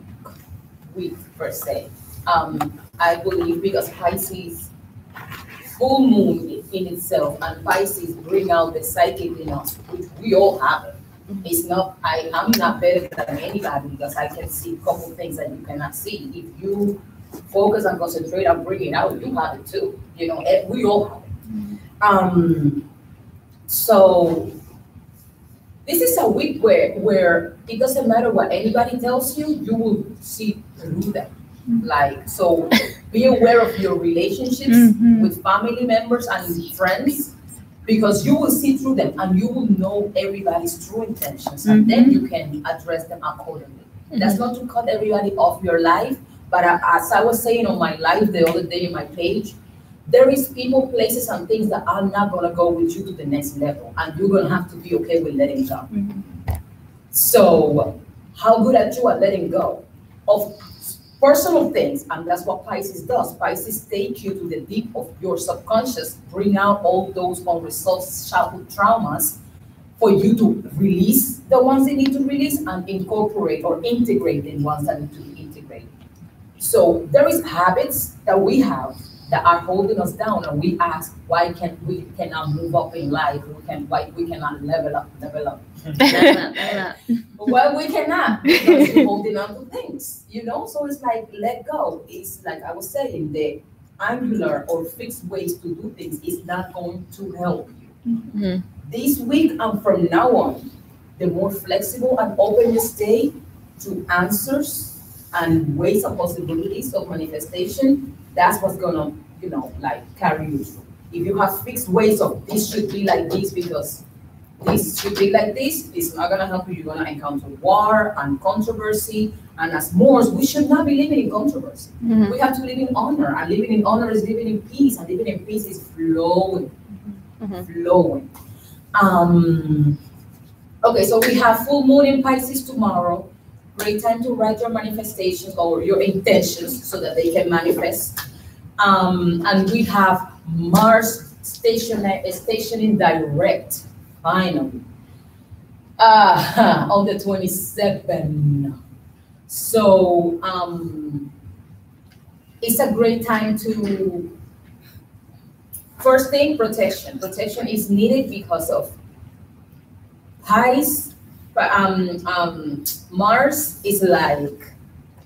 week per se. I believe because Pisces, full moon in itself, and Pisces bring out the psychic in us, which we all have it. It's not, I'm not better than anybody because I can see a couple things that you cannot see. If you focus and concentrate and bring it out, you have it too. You know, we all have it. So this is a week where it doesn't matter what anybody tells you, you will see through them. Like, so be aware of your relationships with family members and friends, because you will see through them and you will know everybody's true intentions, and then you can address them accordingly. That's not to cut everybody off your life, but as I was saying on my live the other day in my page, there is people, places, and things that are not gonna go with you to the next level, and you're gonna have to be okay with letting go. So, how good are you at letting go of personal things? And that's what Pisces does. Pisces take you to the deep of your subconscious, bring out all those unresolved childhood traumas for you to release the ones they need to release and incorporate or integrate the ones that need to be integrated. So there is habits that we have that are holding us down, and we ask why we cannot move up in life, why we cannot level up. Well, we cannot, because we're holding on to things, you know? So it's like, let go. It's like I was saying, the angular or fixed ways to do things is not going to help you. This week and from now on, the more flexible and open you stay to answers and ways and possibilities of manifestation, that's what's gonna, you know, like carry you through. If you have fixed ways of this should be like this because this should be like this, it's not gonna help you. You're gonna encounter war and controversy. And as Moors, we should not be living in controversy. We have to live in honor. And living in honor is living in peace. And living in peace is flowing. Flowing. Okay, so we have full moon in Pisces tomorrow. Great time to write your manifestations or your intentions so that they can manifest. And we have Mars stationing direct, finally, on the 27th. So it's a great time to, first thing, protection. Protection is needed because of Pisces. Mars is like,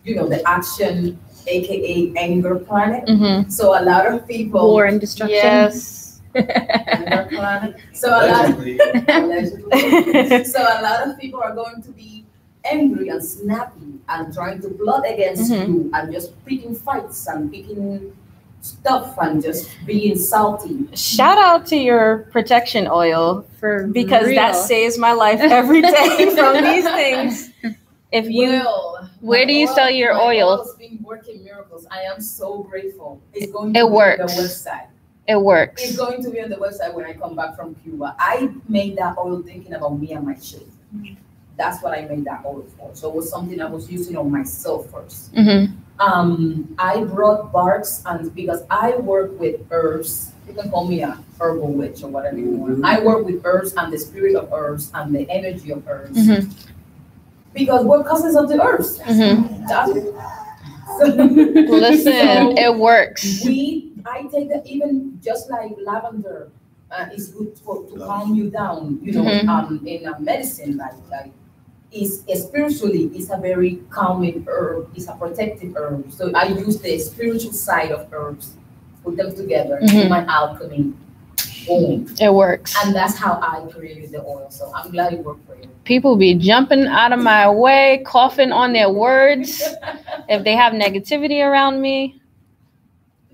you know, the action aka anger planet. Mhm. So a lot of people War and destruction. Yes. anger planet. So a lot Allegedly. allegedly. So a lot of people are going to be angry and snappy and trying to plot against Mhm. you and just picking fights and picking stuff and just being salty. Shout out to your protection oil For because that real. saves my life every day from these things. If you Well, where my do you sell your my oil? oil's been working miracles. I am so grateful. It's going to It be on works. the website. it It's works. going to be on the website when I come back from Cuba. I made that oil thinking about me and my children. That's what I made that oil for. So it was something I was using on myself first. Mm-hmm. I brought barks and because I work with herbs. You can call me a herbal witch or whatever you want. I work with herbs and the spirit of herbs and the energy of herbs. Mm-hmm. Because we're cousins of the herbs. Mm-hmm. That's it. Listen, So it works. I take that even just like lavender is good to calm you down, you know, Mhm. in medicine, like is spiritually, it's a very calming herb, it's a protective herb. So I use the spiritual side of herbs, put them together in Mhm. my alchemy. Boom. It works. And that's how I created the oil. So I'm glad it worked for you. People be jumping out of my way, coughing on their words if they have negativity around me.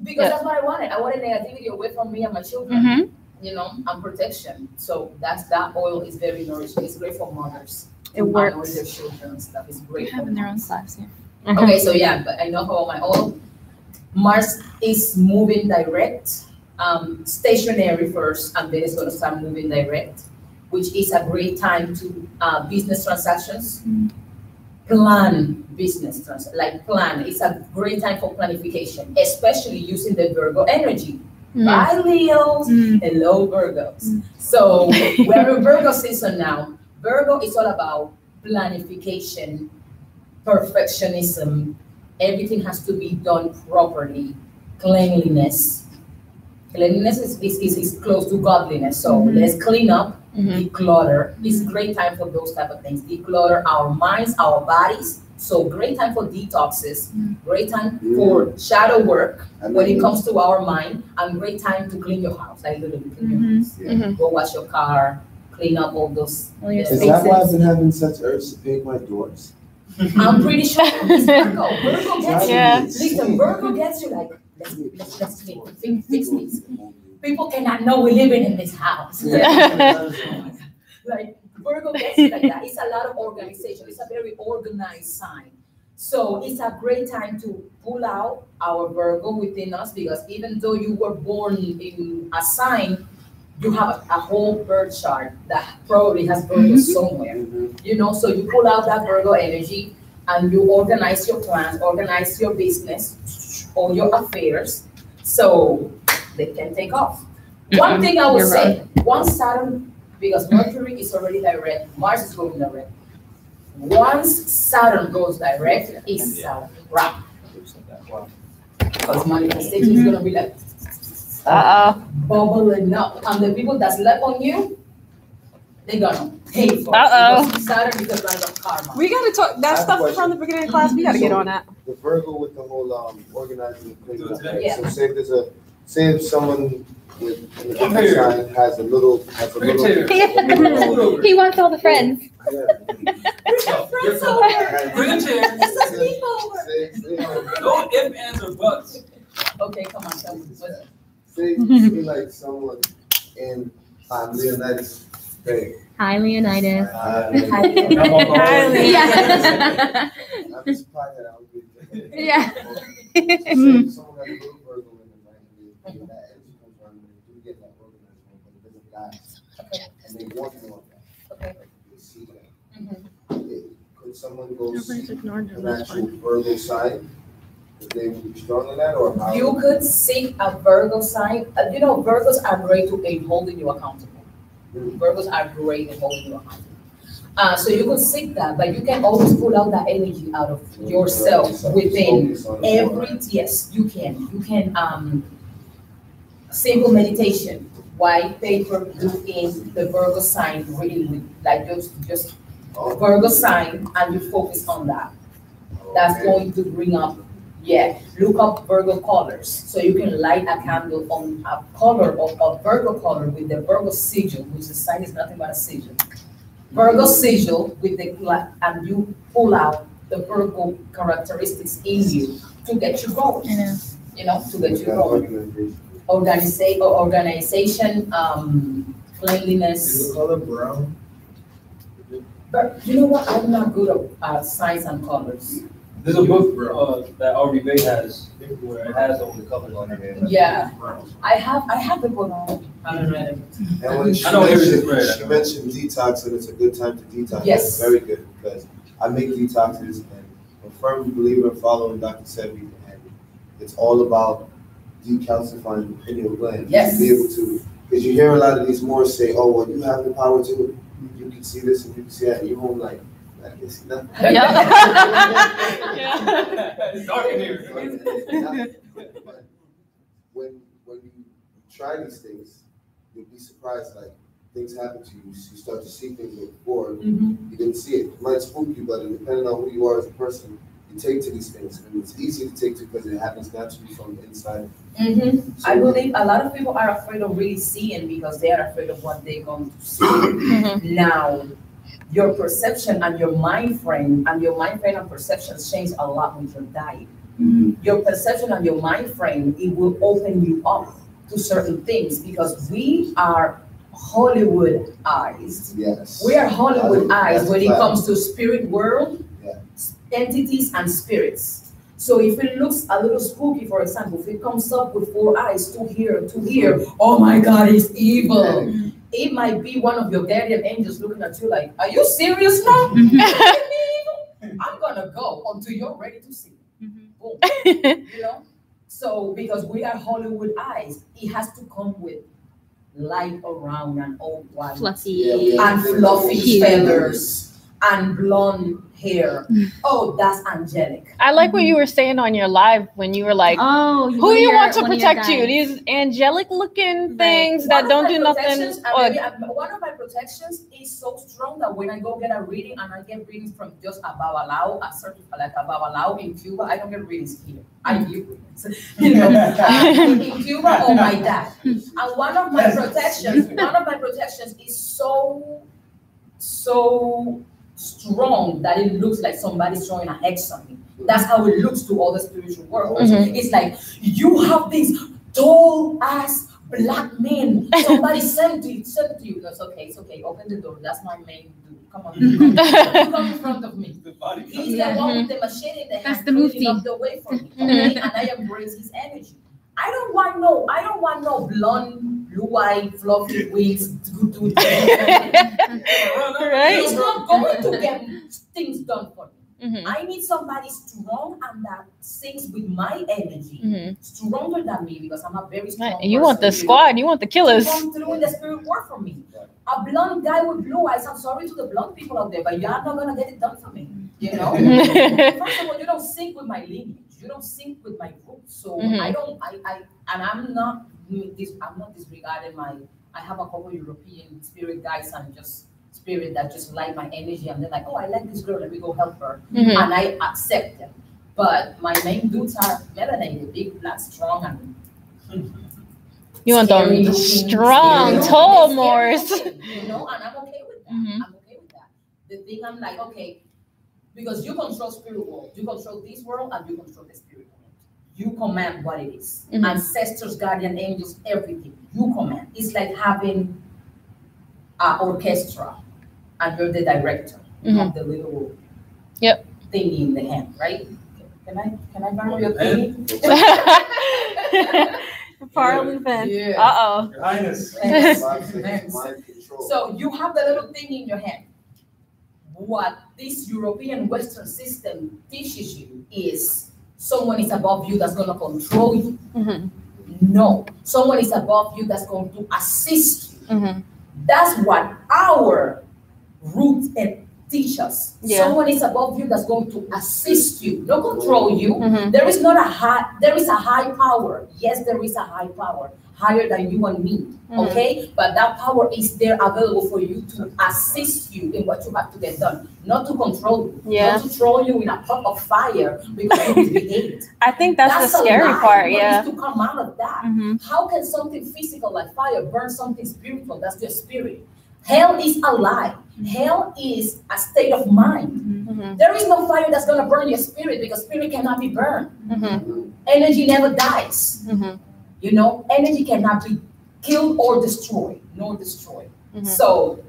Because Yeah. that's what I wanted. I wanted negativity away from me and my children. Mm-hmm. You know, and protection. So that oil is very nourishing. It's great for mothers. It to works. anoint their children and stuff. It's great. for Having their own moms. slaves here. Okay, so yeah, but I know about my oil. Mars is moving direct, stationary first, and then it's going to start moving direct, which is a great time to business transactions. Plan business plan. It's a great time for planification, especially using the Virgo energy. Bye, Leos. Hello, Virgos. So we're in Virgo season now. Virgo is all about planification, perfectionism. Everything has to be done properly. Cleanliness. Cleanliness is close to godliness. So let's clean up, declutter. It's a great time for those type of things. Declutter our minds, our bodies. So great time for detoxes. Great time for shadow work when it comes to our mind, and great time to clean your house. Like literally clean your house. Yeah. Go wash your car, clean up all those. All your Is that why I've been having such urge to paint my doors? I'm pretty sure it's Virgo. Virgo gets Yeah. you. Listen, Virgo gets you like, let's fix this. People cannot know we're living in this house. Like Virgo gets you like that. It's a lot of organization. It's a very organized sign. So it's a great time to pull out our Virgo within us, because even though you were born in a sign, you have a whole birth chart that probably has Virgo somewhere. You know, so you pull out that Virgo energy and you organize your plans, organize your business or your affairs so they can take off. One thing I would You're say, once Saturn, because Mercury is already direct, Mars is going direct. Once Saturn goes direct, it's a wrap. Because manifestation is going to be like bubbling up. And the people that slept on you, they're going to pay for it. Because Saturn is the planet of karma. We gotta talk that I have a stuff question. from the beginning of class. We gotta get on that. The Virgo with the whole organizing and cleaning up, right? Yeah. So say if someone with an earth sign has a little. He wants all the friends. Friends over. Bring a chair. It's a sleepover. No ifs, ands, or buts. Okay, come on, tell me. Say like someone in Leonidas Bay. Hi, Leonidas. Highly. Yeah. I'm just surprised that I would be. Yeah. Say someone has a little Virgo in them, right? And that energy comes around, and they do get that organized one, but it doesn't last. And they want more of that. Okay. They see that. Could someone go Nobody's see ignored him, an that's actual Virgo sign? Could they be strong in that, or how? You could seek a Virgo sign. You know, Virgos are great in holding you accountable. Virgos are great in holding you accountable. So you could seek that, but you can always pull out that energy out of yourself within every. Yes, you can. You can simple meditation, white paper, do in the Virgo sign, really like just Virgo sign, and you focus on that. That's going to bring up Yeah, look up Virgo colors. So you can light a candle on a color of a Virgo color with the Virgo sigil, which the sign is nothing but a sigil. Virgo sigil with the and you pull out the Virgo characteristics in you to get you going. You know, to get you going. Organization, cleanliness. Is the color brown? But you know what? I'm not good at signs and colors. There's a book that Ari Bay has. It has all the colors on it. Yeah, I have the book. I haven't read it. And when she mentioned detox, and it's a good time to detox. Yes. It's very good because I make detoxes, and I'm a firm believer in following Dr. Sebi, and it's all about decalcifying the pineal gland. Yes. To be able to, because you hear a lot of these Moors say, "Oh, well, you have the power to. You can see this and you can see that." And you're home like. It's dark in here. When you try these things, you'll be surprised. Like things happen to you, you start to see things that before you didn't see it. It might spook you, but depending on who you are as a person, you take to these things, and it's easy to take to because it happens naturally from the inside. So, I believe a lot of people are afraid of really seeing because they are afraid of what they're going to see. Now, your perception and your mind frame and perceptions change a lot with your diet. Your perception and your mind frame, it will open you up to certain things because we are Hollywood eyes. Yes. We are Hollywood eyes when it comes to spirit world, entities and spirits. So if it looks a little spooky, for example, if it comes up with 4 eyes, 2 here, oh my God, it's evil. It might be one of your guardian angels looking at you like, are you serious now? I'm gonna go until you're ready to see. Boom. You know? So because we are Hollywood eyes, it has to come with light around and all white. Fluffy. And fluffy feathers and blonde hair. Oh, that's angelic. I like what you were saying on your live when you were like, "Oh, who you want to protect you? These angelic looking things that don't do nothing." One of my protections is so strong that when I go get a reading, and I get readings from just a Babalao, a certain like a Babalao in Cuba, I don't get readings here. I give readings, you know, in Cuba or my dad. And one of my protections is so strong that it looks like somebody's throwing a hex on me. That's how it looks to all the spiritual world. It's like you have this tall ass black man. Somebody sent to you. No, it's okay. Open the door. That's my main dude. Come on. You come in front of me. He's the one with the machine in the hand. That's the movie. Up the way from me. Okay? And I embrace his energy. I don't want no blonde, blue-eyed, fluffy wings. Right? He's not going to get things done for me. I need somebody strong and that sings with my energy, stronger than me because I'm a very strong You want the squad, you want the killers. Come through in the spirit work for me. A blonde guy with blue eyes, I'm sorry to the blonde people out there, but you're not going to get it done for me. You know? First of all, you don't sync with my lineage. You don't sync with my roots. So I'm not disregarding I have a couple European spirit guys and just spirit that just like my energy and they're like, oh, I like this girl, let me go help her. And I accept them. But my main dudes are melanated, big, black, strong, and you want them strong, tall Moors. You know, and I'm okay with that. I'm okay with that. The thing I'm like, okay, because you control spirit world, you control this world, and you control the spirit world. You command what it is. Ancestors, guardian angels, everything. You command. It's like having an orchestra, and you're the director. You have the little thingy in the hand, right? Can I borrow your thingy? Parliament. Your Highness. So you have the little thing in your hand. What this European Western system teaches you is someone is above you that's going to control you. No, someone is above you that's going to assist you. That's what our roots teach us. Someone is above you that's going to assist you, not control you. There is a high power. Yes, there is a high power. higher than you and me. Okay, but that power is there available for you to assist you in what you have to get done, not to control you, not to throw you in a pot of fire because you misbehaved. I think that's the scary part. Yeah, to come out of that. How can something physical like fire burn something spiritual? That's your spirit. Hell is a lie. Hell is a state of mind. There is no fire that's gonna burn your spirit because spirit cannot be burned. Energy never dies. You know, energy cannot be killed or destroyed, nor destroyed. So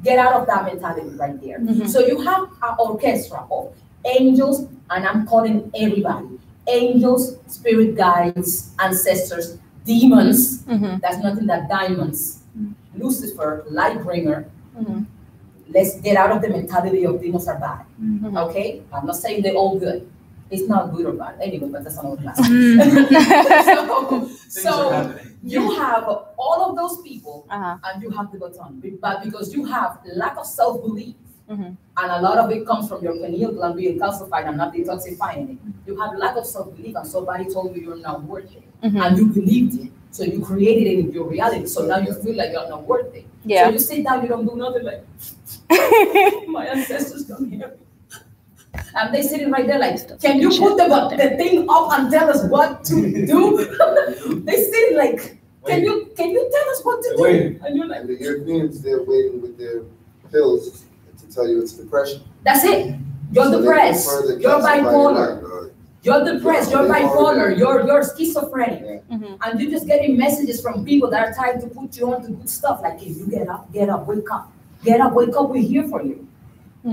get out of that mentality right there. So you have an orchestra of angels, and I'm calling everybody. Angels, spirit guides, ancestors, demons. That's nothing but diamonds. Lucifer, light bringer. Let's get out of the mentality of demons are bad. Okay? I'm not saying they're all good. It's not good or bad anyway, but that's another class. So you have all of those people, and you have the baton, but because you have lack of self-belief, and a lot of it comes from your pineal gland being calcified and not detoxifying it. You have lack of self-belief, and somebody told you you're not worth it, and you believed it, so you created it in your reality. So now you feel like you're not worth it. So you sit down, you don't do nothing. Like my ancestors come here. And they sitting right there like, can you put the thing up and tell us what to do? They sitting like, can you tell us what to do? And you're like, and the Europeans, they're waiting with their pills to tell you it's depression. That's it. You're depressed. You're bipolar. You're depressed. You're bipolar. You're schizophrenic. And you're just getting messages from people that are trying to put you on to good stuff. Like, hey, you get up, wake up. Get up, wake up, we're here for you.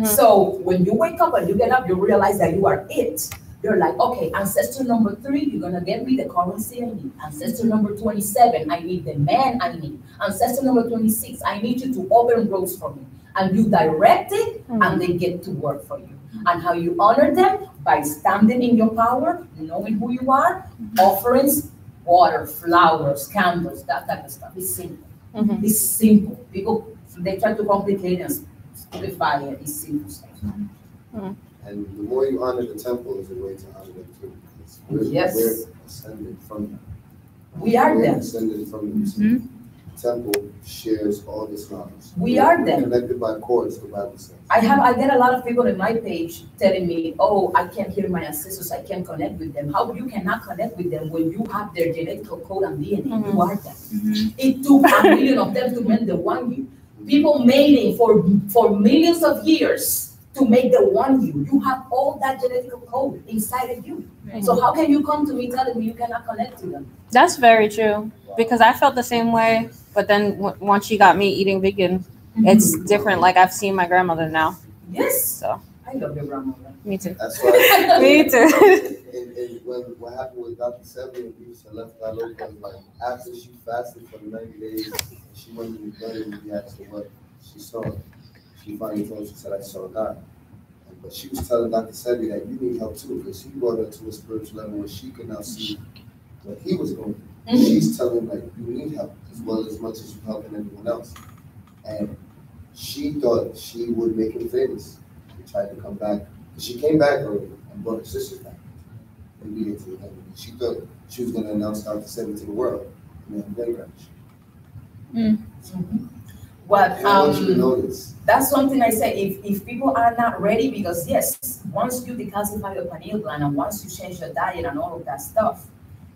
So when you wake up and you get up, you realize that you are it. You're like, okay, ancestor number 3, you're gonna get me the currency I need. Ancestor number 27, I need the man I need. Ancestor number 26, I need you to open roads for me. And you direct it, and they get to work for you. And how you honor them? By standing in your power, knowing who you are, offerings, water, flowers, candles, that type of stuff. It's simple. It's simple. People, they try to complicate and simplify it. It's simple stuff. And the more you honor the temple is a way to honor them too. We're ascended from them. We are them. Ascended from them. Temple shares all this knowledge. We are them. Connected by cords, the Bible says. I get a lot of people in my page telling me, oh, I can't hear my ancestors, I can't connect with them. How you cannot connect with them when you have their genetic code and DNA? You are them. It took a million of them to make the one you. People mating for millions of years to make the one you. You have all that genetic code inside of you. So how can you come to me telling me you cannot connect to them? That's very true, because I felt the same way. But then once she got me eating vegan, it's different. Like I've seen my grandmother now. Yes. So I love your grandmother. Me too. That's why. Me too. And what happened with Dr. Sebi and we left that local, like after she fasted for 90 days, she went to the garden and we asked her what she saw. She finally told us, she said, I saw God. But she was telling Dr. Sebi that you need help too, because he brought her to a spiritual level where she can now see what he was going through. She's telling him, like, you need help as well as much as you're helping everyone else. And she thought she would make him famous. She tried to come back. She came back early and brought her sisters back. And we get to heaven. She thought she was going to announce Dr. Sebi to the world. And then they crashed. What I want you to know this. That's something I say. If people are not ready, because yes, once you decalcify your pineal gland and once you change your diet and all of that stuff,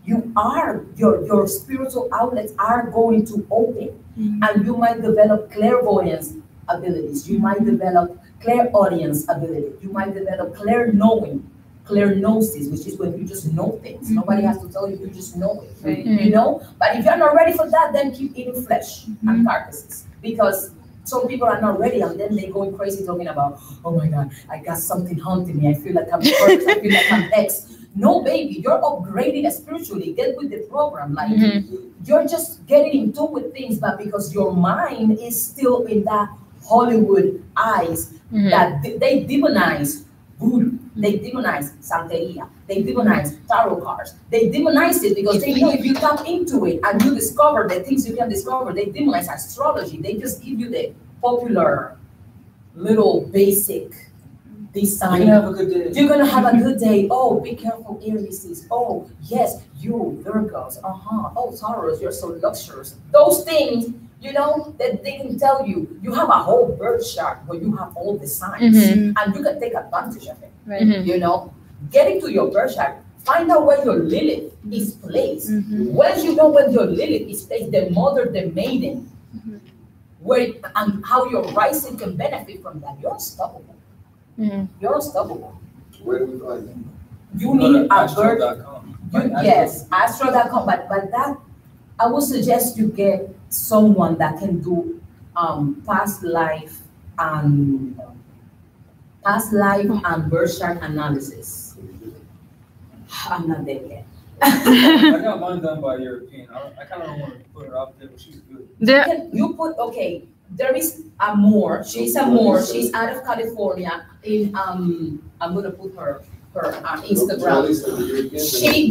your spiritual outlets are going to open, and you might develop clairvoyance abilities. You might develop clairaudience ability. You might develop clairknowing, clairgnosis, which is when you just know things. Nobody has to tell you; you just know it. You know. But if you're not ready for that, then keep eating flesh and carcasses, because some people are not ready, and then they going crazy talking about, oh my God, I got something haunting me. I feel like I'm hurt. I feel like I'm X. No, baby, you're upgrading spiritually. Get with the program. Like you're just getting in tune with things, but because your mind is still in that Hollywood eyes that they demonize voodoo, they demonize Santeria, they demonize tarot cards, they demonize it because they know if you tap into it and you discover the things you can discover, they demonize astrology. They just give you the popular little basic this You sign. can have a good day. You're gonna have a good day. Oh, be careful, Aries. Oh, yes, you, Virgos. Oh, Taurus, you're so luxurious. Those things, you know, that they can tell you. You have a whole birth chart where you have all the signs, and you can take advantage of it. Right. You know, get into your birth chart. Find out where your Lilith is placed. Once you know where your Lilith is placed, the mother, the maiden, where and how your rising can benefit from that, you're unstoppable. You're unstoppable. Where do we find them? You need a birth. Astro.com. Yes, astro.com. But that, I would suggest you get someone that can do past life and birth chart analysis. I'm not there yet. I got mine done by a European. I kind of don't want to put her out there, but she's good. You put, okay, there is Amor. She's Amor. She's out of California. I'm gonna put her Instagram.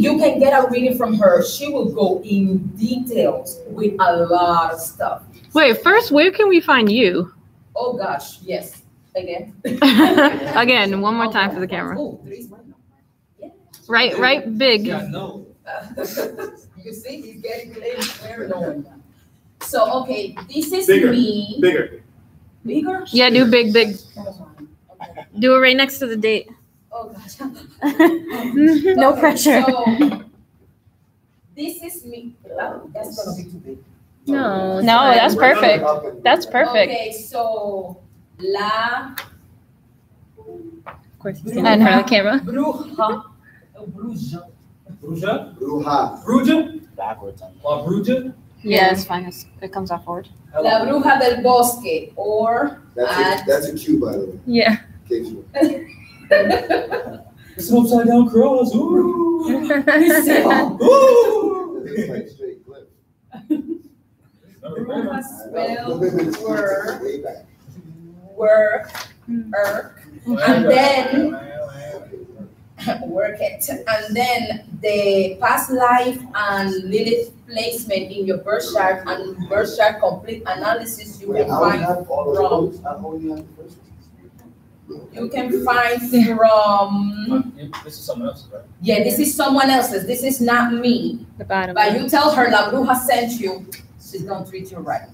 You can get a reading from her. She will go in details with a lot of stuff. Wait, first, where can we find you? Oh gosh, yes. Again. Again, one more time for the camera. Oh, there is one. Yeah. Right, big. Yeah, no. You see, he's getting very annoying. So, okay, this is Bigger. me. Bigger. Bigger? Yeah, do big. Okay. Do it right next to the date. Oh gosh. No Okay, pressure. So, this is me. Oh, that's gonna be too big. No, it's No, fine. that's perfect. That's perfect. Okay, so La Of course, you stand in front of the camera. Bruja. Bruja. Bruja? Bruja. Bruja? Backwards on La Bruja? Yeah, it's fine. It comes out forward. La Bruja del Bosque, or That's a cue, by the way. Yeah. In case you- It's an upside down cross. Ooh. Ooh. It's like straight clip. Bruja spelled work, Way back. and then work it, and then the past life and Lilith placement in your birth chart and birth chart complete analysis you Wait, can I would find have all from. of those. I only have the first one. You can find from. This is someone else's, right? Yeah, this is someone else's. This is not me. The bottom. But you tell her La Bruja sent you, she's gonna treat you right.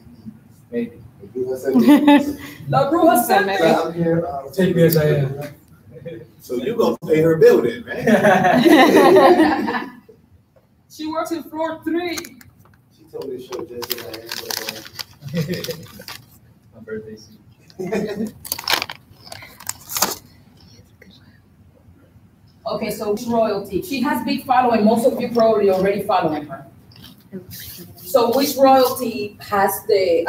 Maybe. Bruja said it. La Bruja sent me. I'm here. Take me as I am. So you gonna pay her bill then, man? She works in floor 3. She told me to show just as I am. My birthday suit. Okay, so royalty. She has big following. Most of you probably already following her. So which royalty has the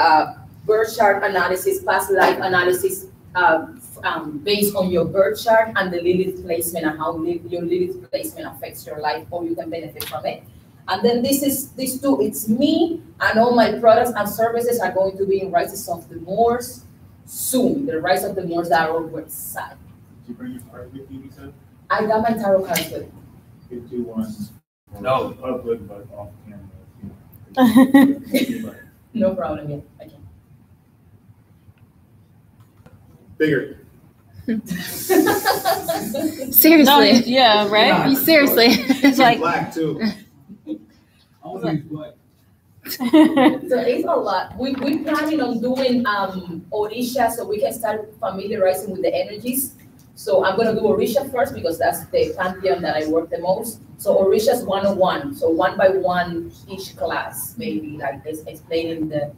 birth chart analysis, past life analysis based on your birth chart and the Lilith placement and how your Lilith placement affects your life or you can benefit from it. And then these two, it's me and all my products and services are going to be in Rises of the Moors soon. The Rise of the Moors that are on our website. Did you bring your card with you, you said? I got my tarot cards with me. If you want. No. Public, but off camera. No problem, yeah, I can. Bigger. Seriously. No, yeah, right? Seriously. It's like Black too. I want to use black. So it's a lot. We're planning on doing Orisha so we can start familiarizing with the energies. So I'm gonna do Orisha first because that's the pantheon that I work the most. So Orisha's 101. So 1 by 1 each class, maybe like this, explaining the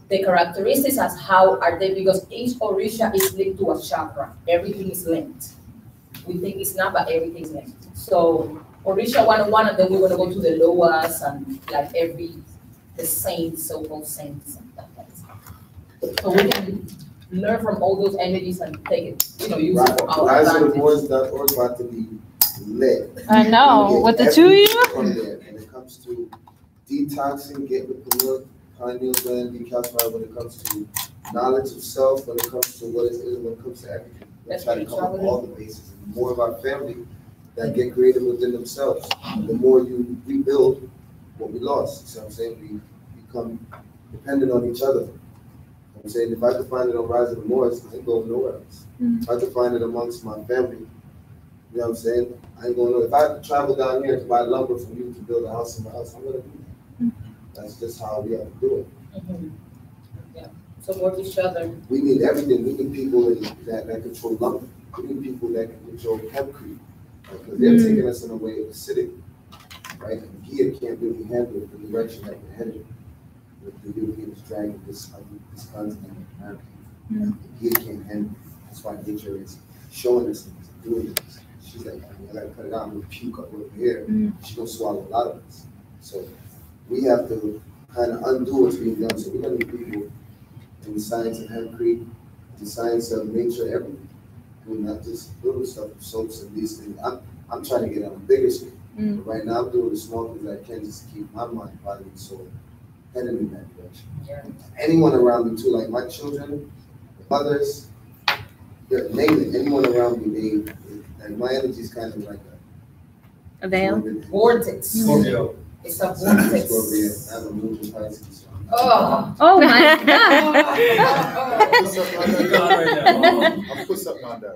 characteristics as how are they, because each Orisha is linked to a chakra. Everything is linked. We think it's not, but everything's linked. So Orisha 101, and then we're gonna go to the Loas and like the saints, so-called saints and stuff like that. So we can learn from all those energies and take it, use it for our advantage. RiseOfTheMoors.org about to be lit. I know. With the two of you? When it comes to detoxing, getting the pineal gland decalcified, when it comes to knowledge of self, when it comes to what it is, when it comes to everything. Let's try to cover all the bases. And more of our family that get creative within themselves. The more you rebuild what we lost. You see what I'm saying? We become dependent on each other. I'm saying if I could find it on Rise of the Moors, I ain't going nowhere else. If I could find it amongst my family, you know what I'm saying? I ain't going nowhere. If I have to travel down here to buy lumber from you to build a house in my house, I'm gonna do that. That's just how we have to do it. Yeah. Support each other. We need everything. We need people that control lumber. We need people that can control hempcrete. Because they're taking us in a way of acidic, right? And Gia can't really handle the direction that we're headed. With the Europeans dragging this continent of America. Gia can't handle it. That's why nature is showing us things, doing this. She's like, I gotta cut it out, I'm gonna puke up over here. She's gonna swallow a lot of us. So we have to kind of undo what's being done. So we're gonna need people in the science of hempcrete, the science of nature, everything. I mean, not just little stuff, soaps and these things. I'm trying to get on a bigger scale. But right now, I'm doing the small things I can just to keep my mind, body, and soul heading in that direction. Yeah. Anyone around me too, like my children, mothers, name it, anyone around me, like my energy is kind of like a veil? Vortex. Scorpio. It's a vortex. Scorpio. I have a moon in Pisces. Oh my God. I'll put something on that.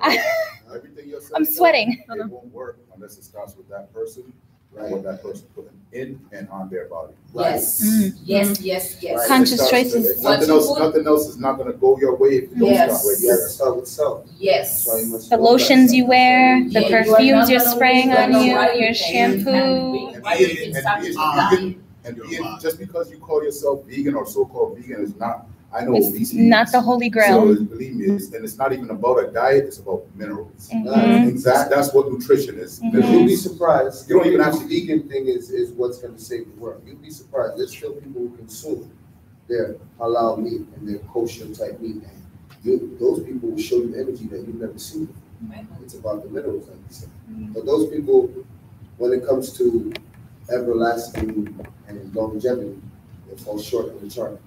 Everything you're saying, I'm sweating. It won't work unless it starts with that person, right? What that person putting in and on their body. Yes. Yes. Right. Conscious choices. Nothing else is not going to go your way if you don't start with you have to start with self. Yes. The lotions you wear, the perfumes you're spraying on you, your shampoo. And just because you call yourself vegan or so-called vegan is not, I know it's not the holy grail. So believe me, and it's not even about a diet, it's about minerals. That's what nutrition is. You'll be surprised. You don't even have the vegan thing is what's going to save the world. You'll be surprised. There's still people who consume their halal meat and their kosher type meat. And those people will show you energy that you've never seen before. It's about the minerals, like you said. But those people, when it comes to everlasting and longevity, they fall short of the chart.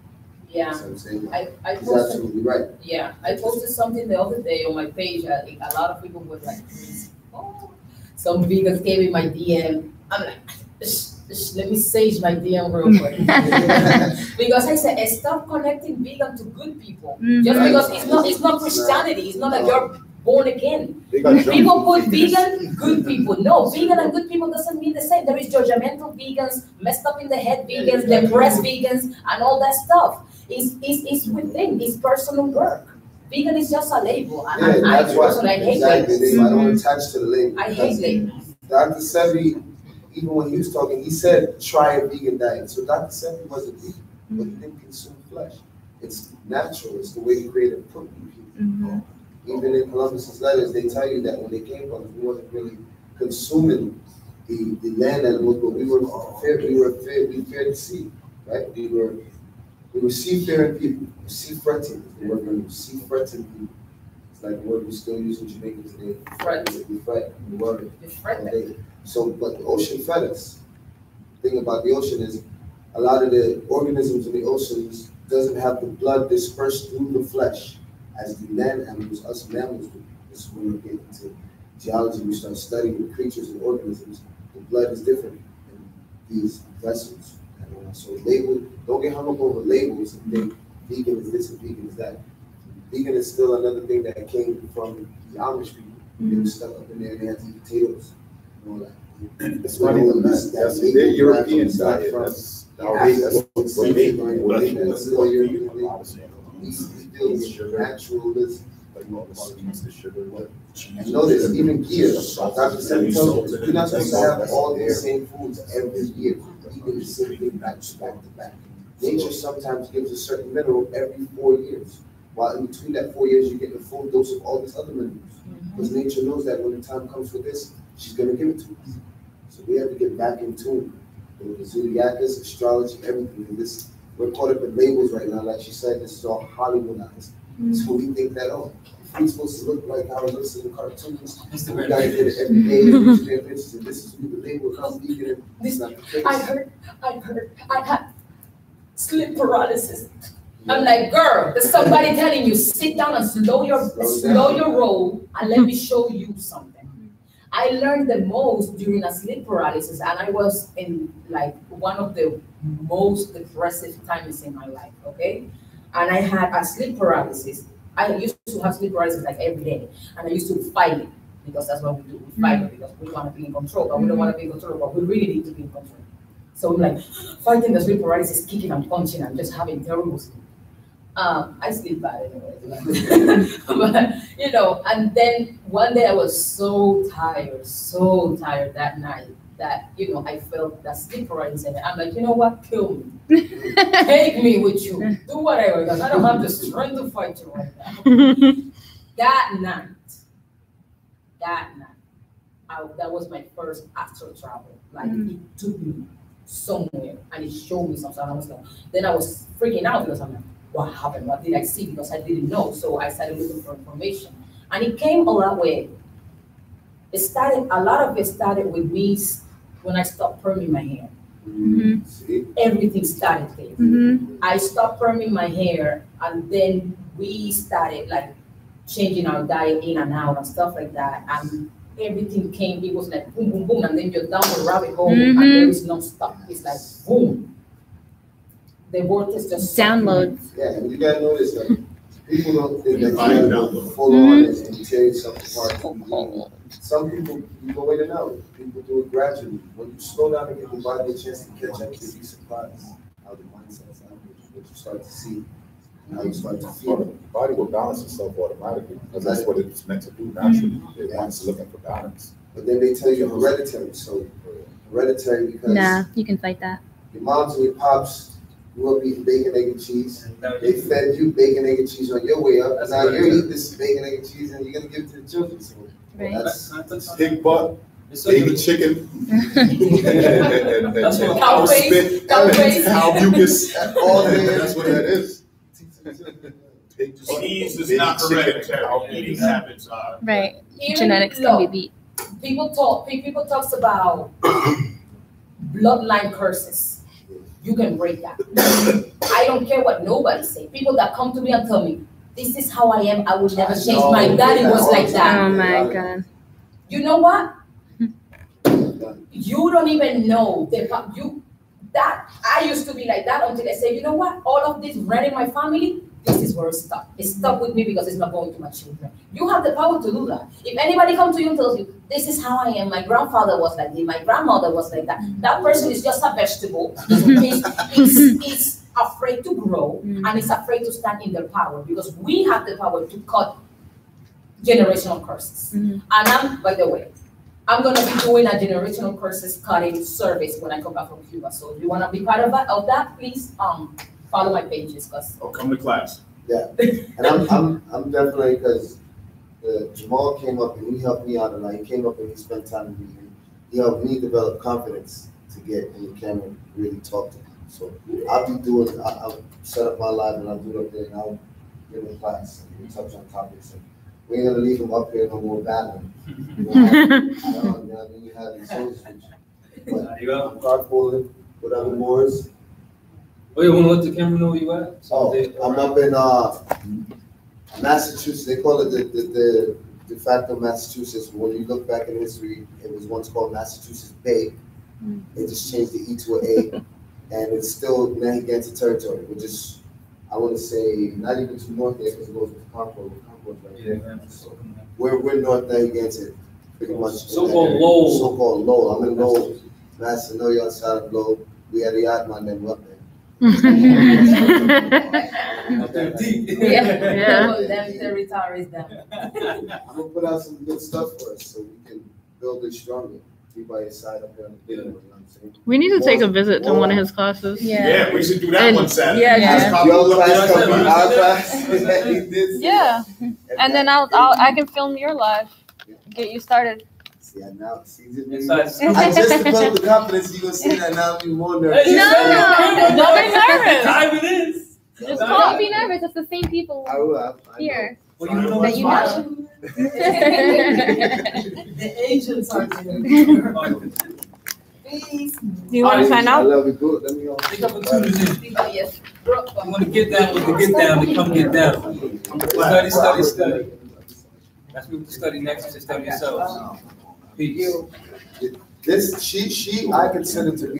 Yeah, that's what I'm saying. I He's posted, absolutely right. Yeah, I posted something the other day on my page. Like, a lot of people were like, "Oh," some vegans came in my DM. I'm like, let me sage my DM real quick because I said, stop connecting vegan to good people. Just because it's not Christianity. It's not like you're born again. People put vegan, good people. No, vegan and good people doesn't mean the same. There is judgmental vegans, messed up in the head vegans, depressed vegans, and all that stuff. It's within. It's personal work. Vegan is just a label. And that's why I hate labels. labels. I don't attach to the label. I hate labels. Dr. Sebi, even when he was talking, he said, try a vegan diet. So Dr. Sebi wasn't vegan, but he didn't consume flesh. It's natural. It's the way he created protein. Even in Columbus's letters, they tell you that when they came from, we wasn't really consuming the land animals, but we feared the sea, right? We were seafaring people, sea-fretting is the word we use, sea-fretting people. It's like the word we still use in Jamaica today. We fret, we worry all day. So, but the ocean fed us. The thing about the ocean is a lot of the organisms in the oceans doesn't have the blood dispersed through the flesh as the land animals, us mammals do. This is when we get into geology, we start studying the creatures and organisms. The blood is different in these vessels. So don't get hung up over labels and think vegan is this and vegan is that. Vegan is still another thing that came from the Amish people. They were stuck up in there and they had to eat potatoes and all that. It's not even that. That's their European diet. That's how they naturalism. You know this, even Gia, Dr. Sebi tells you, you're not supposed to have all the same foods every year, eating the same thing back to back. Nature sometimes gives a certain mineral every 4 years, while in between that 4 years, you get a full dose of all these other minerals. Because nature knows that when the time comes for this, she's going to give it to us. So we have to get back in tune with the zodiacus, astrology, everything. And this, we're caught up in labels right now. Like she said, this is all Hollywoodized. So we think that, we're supposed to look like how it looks in the cartoons. We gotta get it every day, and this is who the label is. It's not the case. I heard, I had sleep paralysis. I'm like, girl, there's somebody telling you, sit down and slow your roll and let me show you something. I learned the most during a sleep paralysis, and I was in like one of the most depressive times in my life, okay? and I had a sleep paralysis. I used to have sleep paralysis like every day, and I used to fight it because that's what we do. We fight it because we want to be in control, but we don't want to be in control, but we really need to be in control. So I'm like fighting the sleep paralysis, kicking and punching, and just having terrible sleep. I sleep bad anyway, but you know. And then one day I was so tired that night that I felt that sleep paralysis, and I'm like, you know what, kill me, take me with you, do whatever, because I don't have the strength to fight you right now. That night, that was my first astral travel. Like it took me somewhere and it showed me something. Then I was freaking out because I'm like, what happened? What did I see? Because I didn't know. So I started looking for information. And it came a long way. A lot of it started with me when I stopped perming my hair. Everything started there. I stopped perming my hair, and then we started like changing our diet in and out and stuff like that. And everything came, it was like boom, boom, boom. And then you're down the rabbit hole and there is no stop. It's like boom. The vortex just download. Yeah, and you gotta notice that people don't think that you go full on and change something hard. Some people, you go in and out. People do it gradually. When you slow down and give the body a chance to catch up, you'll be surprised how the mindset's out, what you start to see, and how you start to feel. The body will balance itself automatically because that's what it's meant to do naturally. It wants looking for balance. But then they tell you hereditary. So hereditary because you can fight that. Your moms and your pops grew up eating bacon, egg, and cheese. They fed you bacon, egg, and cheese on your way up. And now you're eating this bacon, egg, and cheese, and you're gonna give it to the children. So that's pig butt, baby chicken, cow face, cow mucus, all that. That's what that is. Cheese is not hereditary. Eating habits are. Right. Even Genetics can be beat. People talks about bloodline curses. You can break that. I don't care what nobody say. People that come to me and tell me, this is how I am, I would never change. My daddy was like that. Oh my God. You know what? You don't even know that I used to be like that until I say, you know what? All of this running my family, this is where it's stuck. It's stuck with me because it's not going to my children. You have the power to do that. If anybody comes to you and tells you, this is how I am, my grandfather was like this, my grandmother was like that, that person is just a vegetable. It's afraid to grow and it's afraid to stand in their power because we have the power to cut generational curses. And by the way, I'm going to be doing a generational curses cutting service when I come back from Cuba. So if you want to be part of that, please follow my pages. Or come to class. Yeah, and I'm definitely, because Jamal came up and he helped me out a lot. He came up and he spent time with me. He helped me develop confidence to get in the camera and really talk to him. So I'll set up my live and I'll do it up there and I'll give him a class and we'll touch on topics. And we ain't gonna leave him up here no more battling. You have these soldiers with you. But I'm carpooling with other Moors. Oh, you want to let the camera know where you at? I'm up in Massachusetts. They call it the de facto Massachusetts. When you look back in history, it was once called Massachusetts Bay. They just changed the E to an A, and it's still Narragansett territory, which is, I want to say, not even too north there because it goes to Concord. Right there. So we're North Narragansett, pretty much. So-called Lowell. So-called Lowell. I'm in Lowell, Mass. I know you're outside of Lowell. We had the yacht man then up there. Them territories down. I'm gonna put out some good stuff for us so we can build it stronger. Be by your side up there on the video, you know what I'm saying? We need to take a visit to one of his classes. Yeah, we should do that one Saturday. Your class could be our class. Yeah, and then I can film your live, get you started. Yeah, now see, I just developed the confidence. You gonna see that now? Be more nervous. No, don't be nervous. Time it is. Just don't be nervous. It's the same people here. Well, you know that you know. The agents are there. Please. Do you want to sign I out? love it. Good. Let me Pick up opportunities. Yes. You want to get down with the get down, they come get down. Study. That's what we study next to study yourselves. Peace. This, I consider to be